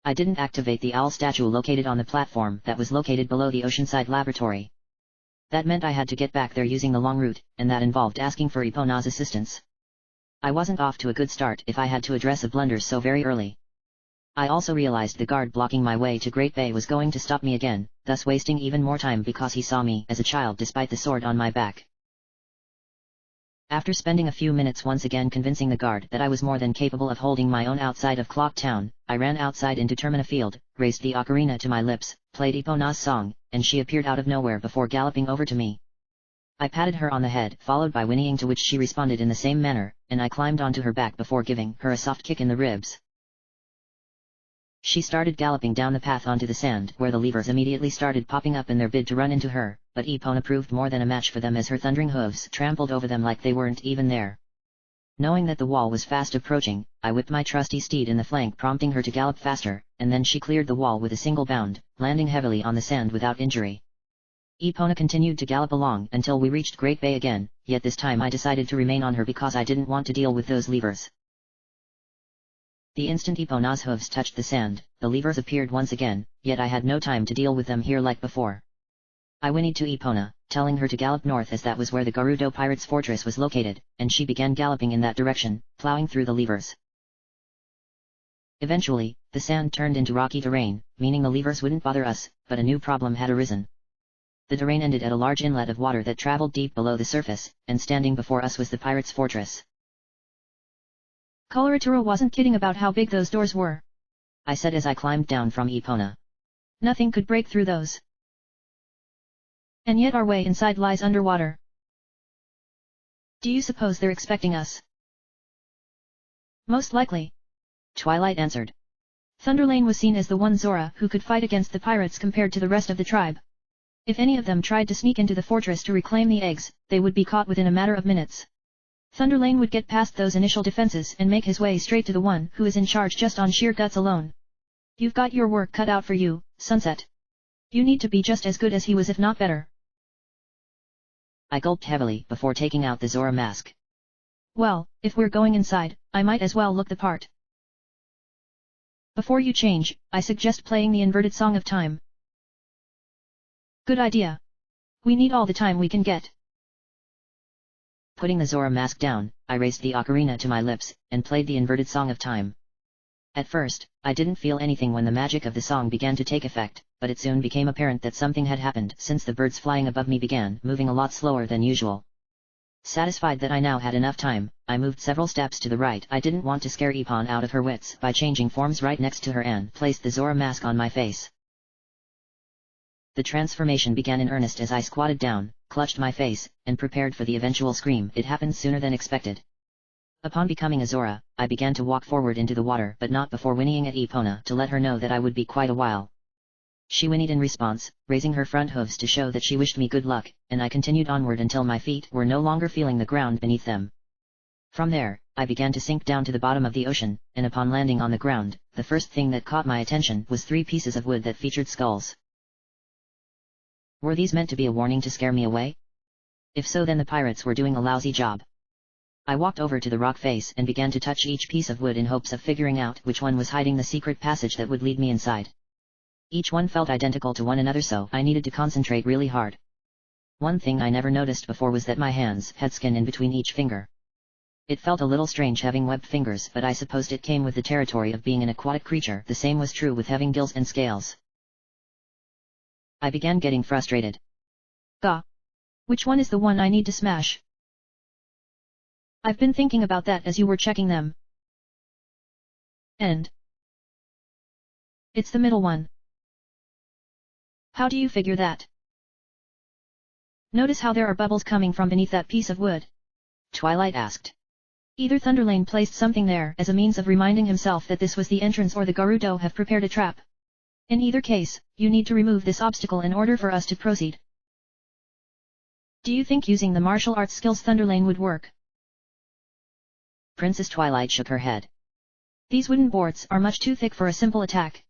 Speaker 1: I didn't activate the owl statue located on the platform that was located below the Oceanside Laboratory. That meant I had to get back there using the long route, and that involved asking for Epona's assistance. I wasn't off to a good start if I had to address a blunder so very early. I also realized the guard blocking my way to Great Bay was going to stop me again, thus wasting even more time because he saw me as a child despite the sword on my back. After spending a few minutes once again convincing the guard that I was more than capable of holding my own outside of Clock Town, I ran outside into Termina Field, raised the ocarina to my lips, played Epona's song, and she appeared out of nowhere before galloping over to me. I patted her on the head, followed by whinnying, to which she responded in the same manner, and I climbed onto her back before giving her a soft kick in the ribs. She started galloping down the path onto the sand, where the levers immediately started popping up in their bid to run into her, but Epona proved more than a match for them as her thundering hooves trampled over them like they weren't even there. Knowing that the wall was fast approaching, I whipped my trusty steed in the flank, prompting her to gallop faster, and then she cleared the wall with a single bound, landing heavily on the sand without injury. Epona continued to gallop along until we reached Great Bay again, yet this time I decided to remain on her because I didn't want to deal with those levers. The instant Epona's hooves touched the sand, the levers appeared once again, yet I had no time to deal with them here like before. I whinnied to Epona, telling her to gallop north as that was where the Gerudo pirates' fortress was located, and she began galloping in that direction, plowing through the levers. Eventually, the sand turned into rocky terrain, meaning the levers wouldn't bother us, but a new problem had arisen. The terrain ended at a large inlet of water that traveled deep below the surface, and standing before us was the pirates' fortress.
Speaker 2: Coloratura wasn't kidding about how big those doors were,
Speaker 1: I said as I climbed down from Epona.
Speaker 2: Nothing could break through those. And yet our way inside lies underwater. Do you suppose they're expecting us? Most likely.
Speaker 1: Twilight answered.
Speaker 2: Thunderlane was seen as the one Zora who could fight against the pirates compared to the rest of the tribe. If any of them tried to sneak into the fortress to reclaim the eggs, they would be caught within a matter of minutes. Thunderlane would get past those initial defenses and make his way straight to the one who is in charge just on sheer guts alone. You've got your work cut out for you, Sunset. You need to be just as good as he was, if not better.
Speaker 1: I gulped heavily before taking out the Zora mask.
Speaker 2: Well, if we're going inside, I might as well look the part. Before you change, I suggest playing the inverted Song of Time. Good idea. We need all the time we can get.
Speaker 1: Putting the Zora mask down, I raised the ocarina to my lips, and played the inverted Song of Time. At first, I didn't feel anything when the magic of the song began to take effect, but it soon became apparent that something had happened since the birds flying above me began moving a lot slower than usual. Satisfied that I now had enough time, I moved several steps to the right. I didn't want to scare Epon out of her wits by changing forms right next to her and placed the Zora mask on my face. The transformation began in earnest as I squatted down, clutched my face, and prepared for the eventual scream. It happened sooner than expected. Upon becoming a Zora, I began to walk forward into the water, but not before whinnying at Epona to let her know that I would be quite a while. She whinnied in response, raising her front hooves to show that she wished me good luck, and I continued onward until my feet were no longer feeling the ground beneath them. From there, I began to sink down to the bottom of the ocean, and upon landing on the ground, the first thing that caught my attention was 3 pieces of wood that featured skulls. Were these meant to be a warning to scare me away? If so, then the pirates were doing a lousy job. I walked over to the rock face and began to touch each piece of wood in hopes of figuring out which one was hiding the secret passage that would lead me inside. Each one felt identical to one another, so I needed to concentrate really hard. One thing I never noticed before was that my hands had skin in between each finger. It felt a little strange having webbed fingers, but I supposed it came with the territory of being an aquatic creature. The same was true with having gills and scales. I began getting frustrated.
Speaker 2: Gah! Which one is the one I need to smash? I've been thinking about that as you were checking them. And it's the middle one. How do you figure that? Notice how there are bubbles coming from beneath that piece of wood?
Speaker 1: Twilight asked.
Speaker 2: Either Thunderlane placed something there as a means of reminding himself that this was the entrance, or the Gerudo have prepared a trap. In either case, you need to remove this obstacle in order for us to proceed. Do you think using the martial arts skills Thunderlane would work?
Speaker 1: Princess Twilight shook her head.
Speaker 2: These wooden boards are much too thick for a simple attack.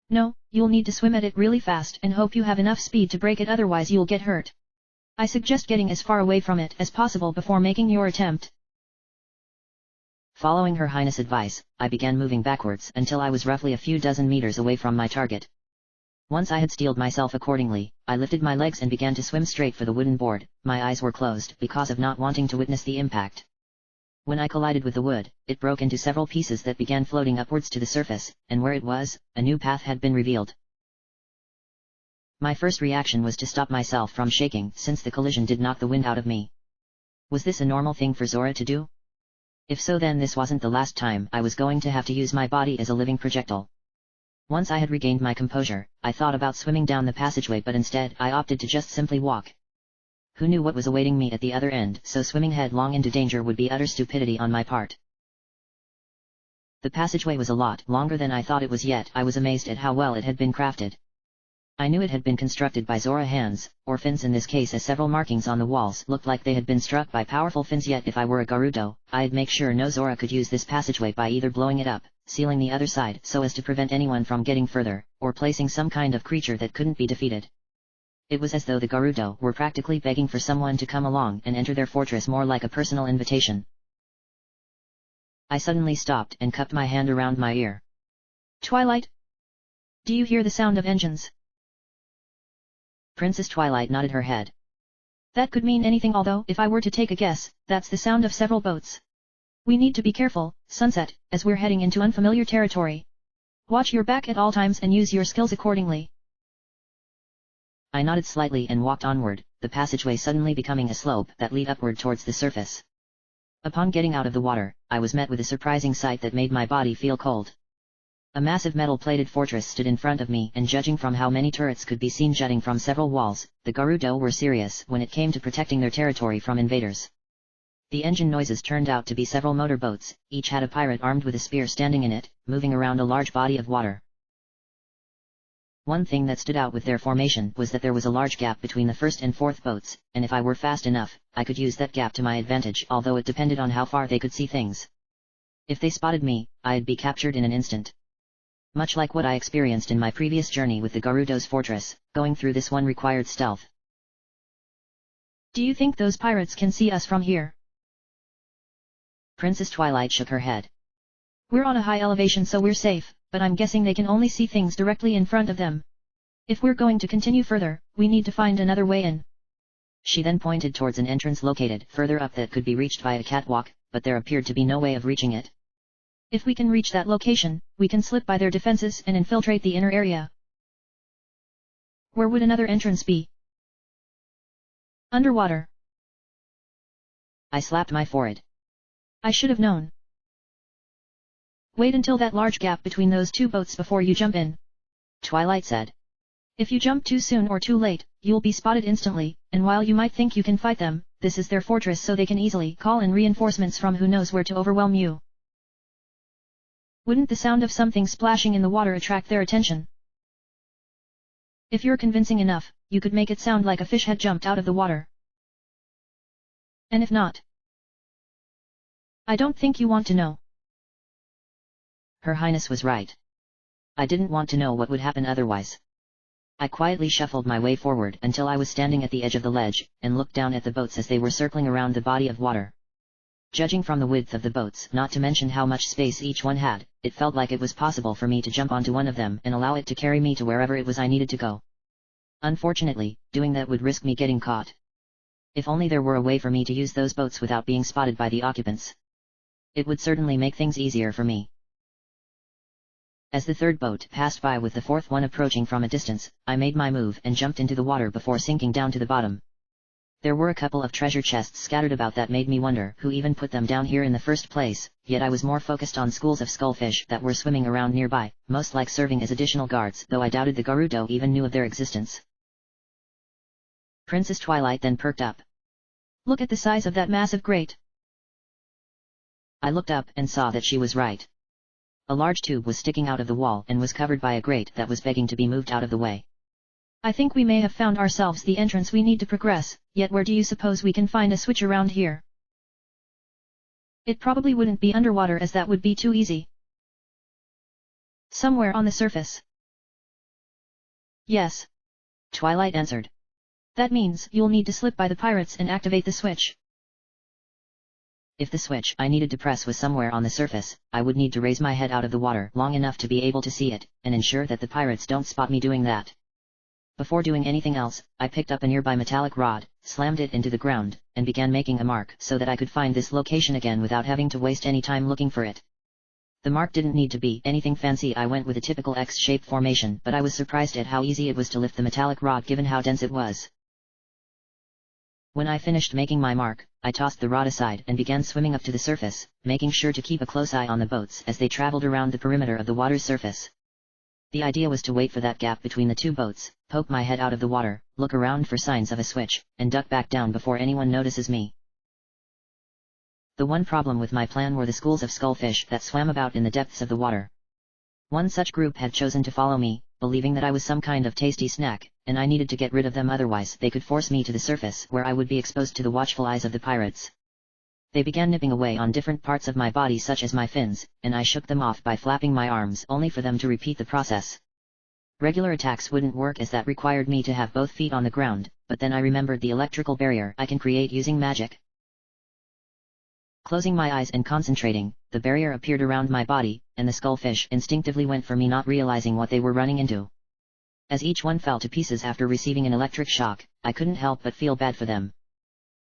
Speaker 2: No, you'll need to swim at it really fast and hope you have enough speed to break it, otherwise you'll get hurt. I suggest getting as far away from it as possible before making your attempt.
Speaker 1: Following Her Highness' advice, I began moving backwards until I was roughly a few dozen meters away from my target. Once I had steeled myself accordingly, I lifted my legs and began to swim straight for the wooden board. My eyes were closed because of not wanting to witness the impact. When I collided with the wood, it broke into several pieces that began floating upwards to the surface, and where it was, a new path had been revealed. My first reaction was to stop myself from shaking, since the collision did knock the wind out of me. Was this a normal thing for Zora to do? If so, then this wasn't the last time I was going to have to use my body as a living projectile. Once I had regained my composure, I thought about swimming down the passageway, but instead I opted to just simply walk. Who knew what was awaiting me at the other end, so swimming headlong into danger would be utter stupidity on my part. The passageway was a lot longer than I thought it was, yet I was amazed at how well it had been crafted. I knew it had been constructed by Zora hands, or fins in this case, as several markings on the walls looked like they had been struck by powerful fins, yet if I were a Gerudo, I'd make sure no Zora could use this passageway by either blowing it up, sealing the other side so as to prevent anyone from getting further, or placing some kind of creature that couldn't be defeated. It was as though the Gerudo were practically begging for someone to come along and enter their fortress, more like a personal invitation. I suddenly stopped and cupped my hand around my ear.
Speaker 2: Twilight? Do you hear the sound of engines?
Speaker 1: Princess Twilight nodded her head.
Speaker 2: That could mean anything, although if I were to take a guess, that's the sound of several boats. We need to be careful, Sunset, as we're heading into unfamiliar territory. Watch your back at all times and use your skills accordingly.
Speaker 1: I nodded slightly and walked onward, the passageway suddenly becoming a slope that led upward towards the surface. Upon getting out of the water, I was met with a surprising sight that made my body feel cold. A massive metal-plated fortress stood in front of me, and judging from how many turrets could be seen jutting from several walls, the Gerudo were serious when it came to protecting their territory from invaders. The engine noises turned out to be several motorboats, each had a pirate armed with a spear standing in it, moving around a large body of water. One thing that stood out with their formation was that there was a large gap between the first and fourth boats, and if I were fast enough, I could use that gap to my advantage, although it depended on how far they could see things. If they spotted me, I'd be captured in an instant. Much like what I experienced in my previous journey with the Gerudo's fortress, going through this one required stealth.
Speaker 2: Do you think those pirates can see us from here?
Speaker 1: Princess Twilight shook her head.
Speaker 2: We're on a high elevation, so we're safe, but I'm guessing they can only see things directly in front of them. If we're going to continue further, we need to find another way in.
Speaker 1: She then pointed towards an entrance located further up that could be reached by a catwalk, but there appeared to be no way of reaching it.
Speaker 2: If we can reach that location, we can slip by their defenses and infiltrate the inner area. Where would another entrance be? Underwater.
Speaker 1: I slapped my forehead.
Speaker 2: I should have known. Wait until that large gap between those two boats before you jump in,
Speaker 1: Twilight said.
Speaker 2: If you jump too soon or too late, you'll be spotted instantly, and while you might think you can fight them, this is their fortress, so they can easily call in reinforcements from who knows where to overwhelm you. Wouldn't the sound of something splashing in the water attract their attention? If you're convincing enough, you could make it sound like a fish had jumped out of the water. And if not, I don't think you want to know.
Speaker 1: Her Highness was right. I didn't want to know what would happen otherwise. I quietly shuffled my way forward until I was standing at the edge of the ledge, and looked down at the boats as they were circling around the body of water. Judging from the width of the boats, not to mention how much space each one had, it felt like it was possible for me to jump onto one of them and allow it to carry me to wherever it was I needed to go. Unfortunately, doing that would risk me getting caught. If only there were a way for me to use those boats without being spotted by the occupants. It would certainly make things easier for me. As the third boat passed by with the fourth one approaching from a distance, I made my move and jumped into the water before sinking down to the bottom. There were a couple of treasure chests scattered about that made me wonder who even put them down here in the first place, yet I was more focused on schools of skullfish that were swimming around nearby, most like serving as additional guards, though I doubted the Gerudo even knew of their existence. Princess Twilight then perked up.
Speaker 2: Look at the size of that massive grate.
Speaker 1: I looked up and saw that she was right. A large tube was sticking out of the wall and was covered by a grate that was begging to be moved out of the way.
Speaker 2: I think we may have found ourselves the entrance we need to progress, yet where do you suppose we can find a switch around here? It probably wouldn't be underwater, as that would be too easy. Somewhere on the surface. Yes.
Speaker 1: Twilight answered.
Speaker 2: That means you'll need to slip by the pirates and activate the switch.
Speaker 1: If the switch I needed to press was somewhere on the surface, I would need to raise my head out of the water long enough to be able to see it, and ensure that the pirates don't spot me doing that. Before doing anything else, I picked up a nearby metallic rod, slammed it into the ground, and began making a mark so that I could find this location again without having to waste any time looking for it. The mark didn't need to be anything fancy. I went with a typical X-shaped formation, but I was surprised at how easy it was to lift the metallic rod given how dense it was. When I finished making my mark, I tossed the rod aside and began swimming up to the surface, making sure to keep a close eye on the boats as they traveled around the perimeter of the water's surface. The idea was to wait for that gap between the two boats, poke my head out of the water, look around for signs of a switch, and duck back down before anyone notices me. The one problem with my plan were the schools of skullfish that swam about in the depths of the water. One such group had chosen to follow me, believing that I was some kind of tasty snack, and I needed to get rid of them, otherwise they could force me to the surface where I would be exposed to the watchful eyes of the pirates. They began nipping away on different parts of my body such as my fins, and I shook them off by flapping my arms only for them to repeat the process. Regular attacks wouldn't work as that required me to have both feet on the ground, but then I remembered the electrical barrier I can create using magic. Closing my eyes and concentrating, the barrier appeared around my body, and the skullfish instinctively went for me, not realizing what they were running into. As each one fell to pieces after receiving an electric shock, I couldn't help but feel bad for them.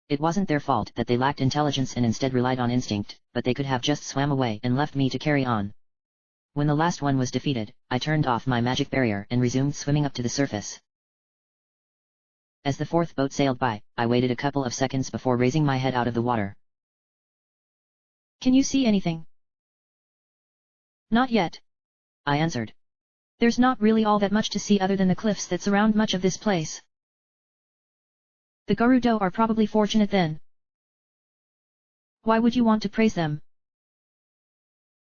Speaker 1: It wasn't their fault that they lacked intelligence and instead relied on instinct, but they could have just swam away and left me to carry on. When the last one was defeated, I turned off my magic barrier and resumed swimming up to the surface. As the fourth boat sailed by, I waited a couple of seconds before raising my head out of the water.
Speaker 2: Can you see anything? Not yet.
Speaker 1: I answered.
Speaker 2: There's not really all that much to see other than the cliffs that surround much of this place. The Gerudo are probably fortunate then. Why would you want to praise them?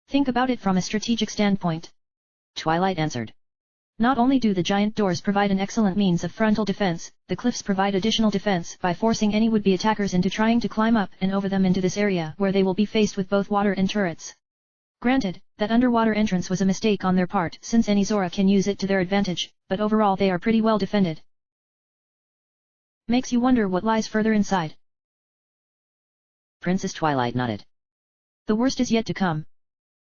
Speaker 2: Think about it from a strategic standpoint.
Speaker 1: Twilight answered.
Speaker 2: Not only do the giant doors provide an excellent means of frontal defense, the cliffs provide additional defense by forcing any would-be attackers into trying to climb up and over them into this area where they will be faced with both water and turrets. Granted, that underwater entrance was a mistake on their part since any Zora can use it to their advantage, but overall they are pretty well defended. Makes you wonder what lies further inside.
Speaker 1: Princess Twilight nodded.
Speaker 2: The worst is yet to come.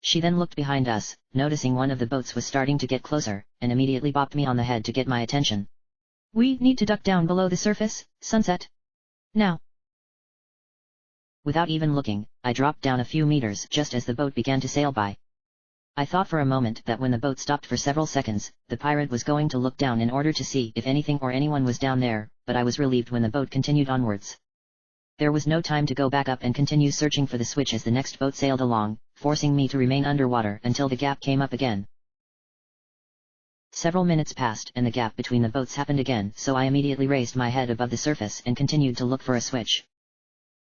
Speaker 1: She then looked behind us, noticing one of the boats was starting to get closer, and immediately bopped me on the head to get my attention.
Speaker 2: We need to duck down below the surface, Sunset. Now.
Speaker 1: Without even looking, I dropped down a few meters just as the boat began to sail by. I thought for a moment that when the boat stopped for several seconds, the pirate was going to look down in order to see if anything or anyone was down there, but I was relieved when the boat continued onwards. There was no time to go back up and continue searching for the switch as the next boat sailed along, forcing me to remain underwater until the gap came up again. Several minutes passed and the gap between the boats happened again, so I immediately raised my head above the surface and continued to look for a switch.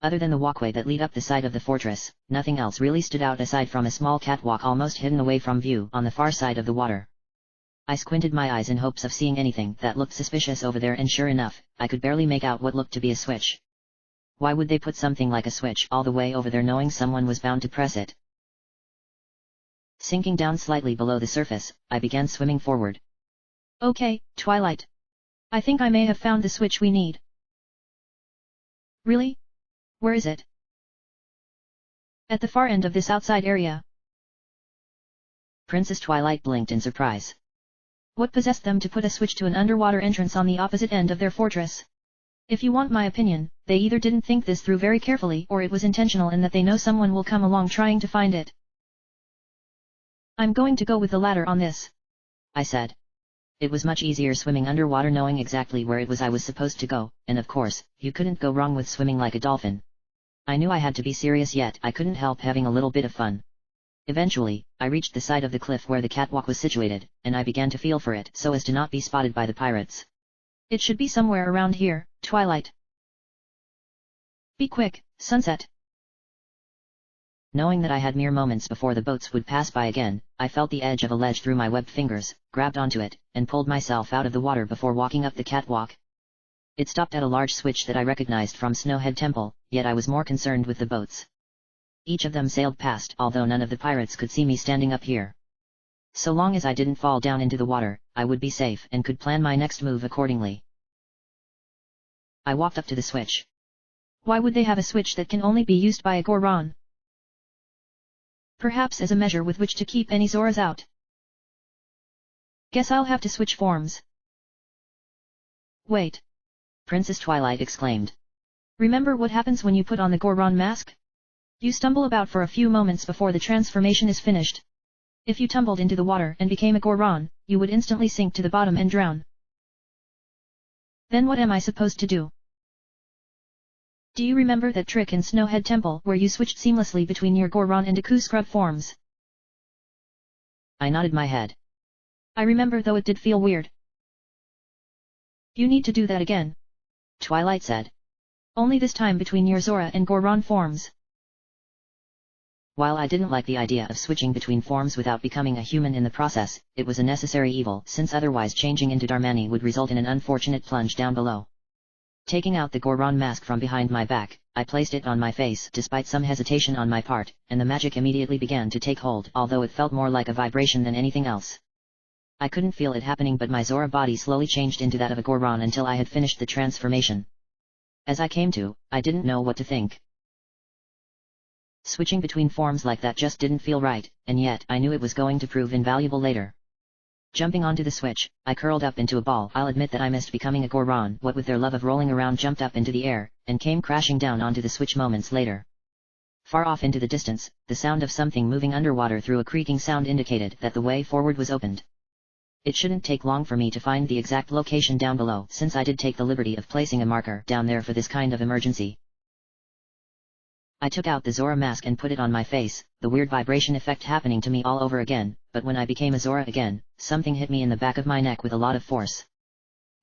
Speaker 1: Other than the walkway that lead up the side of the fortress, nothing else really stood out aside from a small catwalk almost hidden away from view on the far side of the water. I squinted my eyes in hopes of seeing anything that looked suspicious over there, and sure enough, I could barely make out what looked to be a switch. Why would they put something like a switch all the way over there knowing someone was bound to press it? Sinking down slightly below the surface, I began swimming forward.
Speaker 2: Okay, Twilight. I think I may have found the switch we need. Really? Where is it? At the far end of this outside area.
Speaker 1: Princess Twilight blinked in surprise.
Speaker 2: What possessed them to put a switch to an underwater entrance on the opposite end of their fortress? If you want my opinion, they either didn't think this through very carefully or it was intentional in that they know someone will come along trying to find it. I'm going to go with the latter on this,
Speaker 1: I said. It was much easier swimming underwater knowing exactly where it was I was supposed to go, and of course, you couldn't go wrong with swimming like a dolphin. I knew I had to be serious yet I couldn't help having a little bit of fun. Eventually, I reached the side of the cliff where the catwalk was situated, and I began to feel for it so as to not be spotted by the pirates.
Speaker 2: It should be somewhere around here, Twilight. Be quick, Sunset.
Speaker 1: Knowing that I had mere moments before the boats would pass by again, I felt the edge of a ledge through my webbed fingers, grabbed onto it, and pulled myself out of the water before walking up the catwalk. It stopped at a large switch that I recognized from Snowhead Temple, yet I was more concerned with the boats. Each of them sailed past, although none of the pirates could see me standing up here. So long as I didn't fall down into the water, I would be safe and could plan my next move accordingly. I walked up to the switch.
Speaker 2: Why would they have a switch that can only be used by a Goron? Perhaps as a measure with which to keep any Zoras out. Guess I'll have to switch forms. Wait.
Speaker 1: Princess Twilight exclaimed.
Speaker 2: Remember what happens when you put on the Goron mask? You stumble about for a few moments before the transformation is finished. If you tumbled into the water and became a Goron, you would instantly sink to the bottom and drown. Then what am I supposed to do? Do you remember that trick in Snowhead Temple where you switched seamlessly between your Goron and Deku Scrub forms?
Speaker 1: I nodded my head.
Speaker 2: I remember, though it did feel weird. You need to do that again,
Speaker 1: Twilight said.
Speaker 2: Only this time between your Zora and Goron forms.
Speaker 1: While I didn't like the idea of switching between forms without becoming a human in the process, it was a necessary evil since otherwise changing into Darmani would result in an unfortunate plunge down below. Taking out the Goron mask from behind my back, I placed it on my face despite some hesitation on my part, and the magic immediately began to take hold, although it felt more like a vibration than anything else. I couldn't feel it happening, but my Zora body slowly changed into that of a Goron until I had finished the transformation. As I came to, I didn't know what to think. Switching between forms like that just didn't feel right, and yet I knew it was going to prove invaluable later. Jumping onto the switch, I curled up into a ball. I'll admit that I missed becoming a Goron. What with their love of rolling around, jumped up into the air, and came crashing down onto the switch moments later. Far off into the distance, the sound of something moving underwater through a creaking sound indicated that the way forward was opened. It shouldn't take long for me to find the exact location down below, since I did take the liberty of placing a marker down there for this kind of emergency. I took out the Zora mask and put it on my face, the weird vibration effect happening to me all over again, but when I became a Zora again, something hit me in the back of my neck with a lot of force.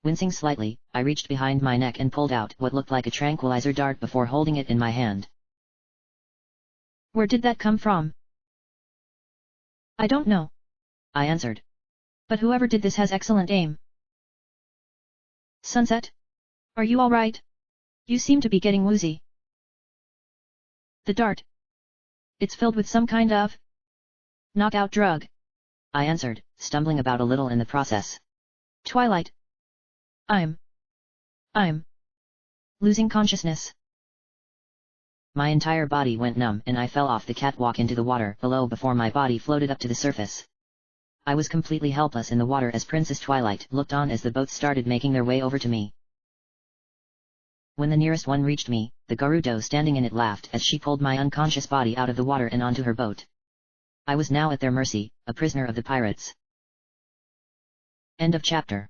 Speaker 1: Wincing slightly, I reached behind my neck and pulled out what looked like a tranquilizer dart before holding it in my hand.
Speaker 2: Where did that come from? I don't know,
Speaker 1: I answered.
Speaker 2: But whoever did this has excellent aim. Sunset? Are you alright? You seem to be getting woozy. The dart. It's filled with some kind of knockout drug,
Speaker 1: I answered, stumbling about a little in the process.
Speaker 2: Twilight. I'm losing consciousness.
Speaker 1: My entire body went numb and I fell off the catwalk into the water below before my body floated up to the surface. I was completely helpless in the water as Princess Twilight looked on as the boats started making their way over to me. When the nearest one reached me, the Gerudo standing in it laughed as she pulled my unconscious body out of the water and onto her boat. I was now at their mercy, a prisoner of the pirates. End of chapter.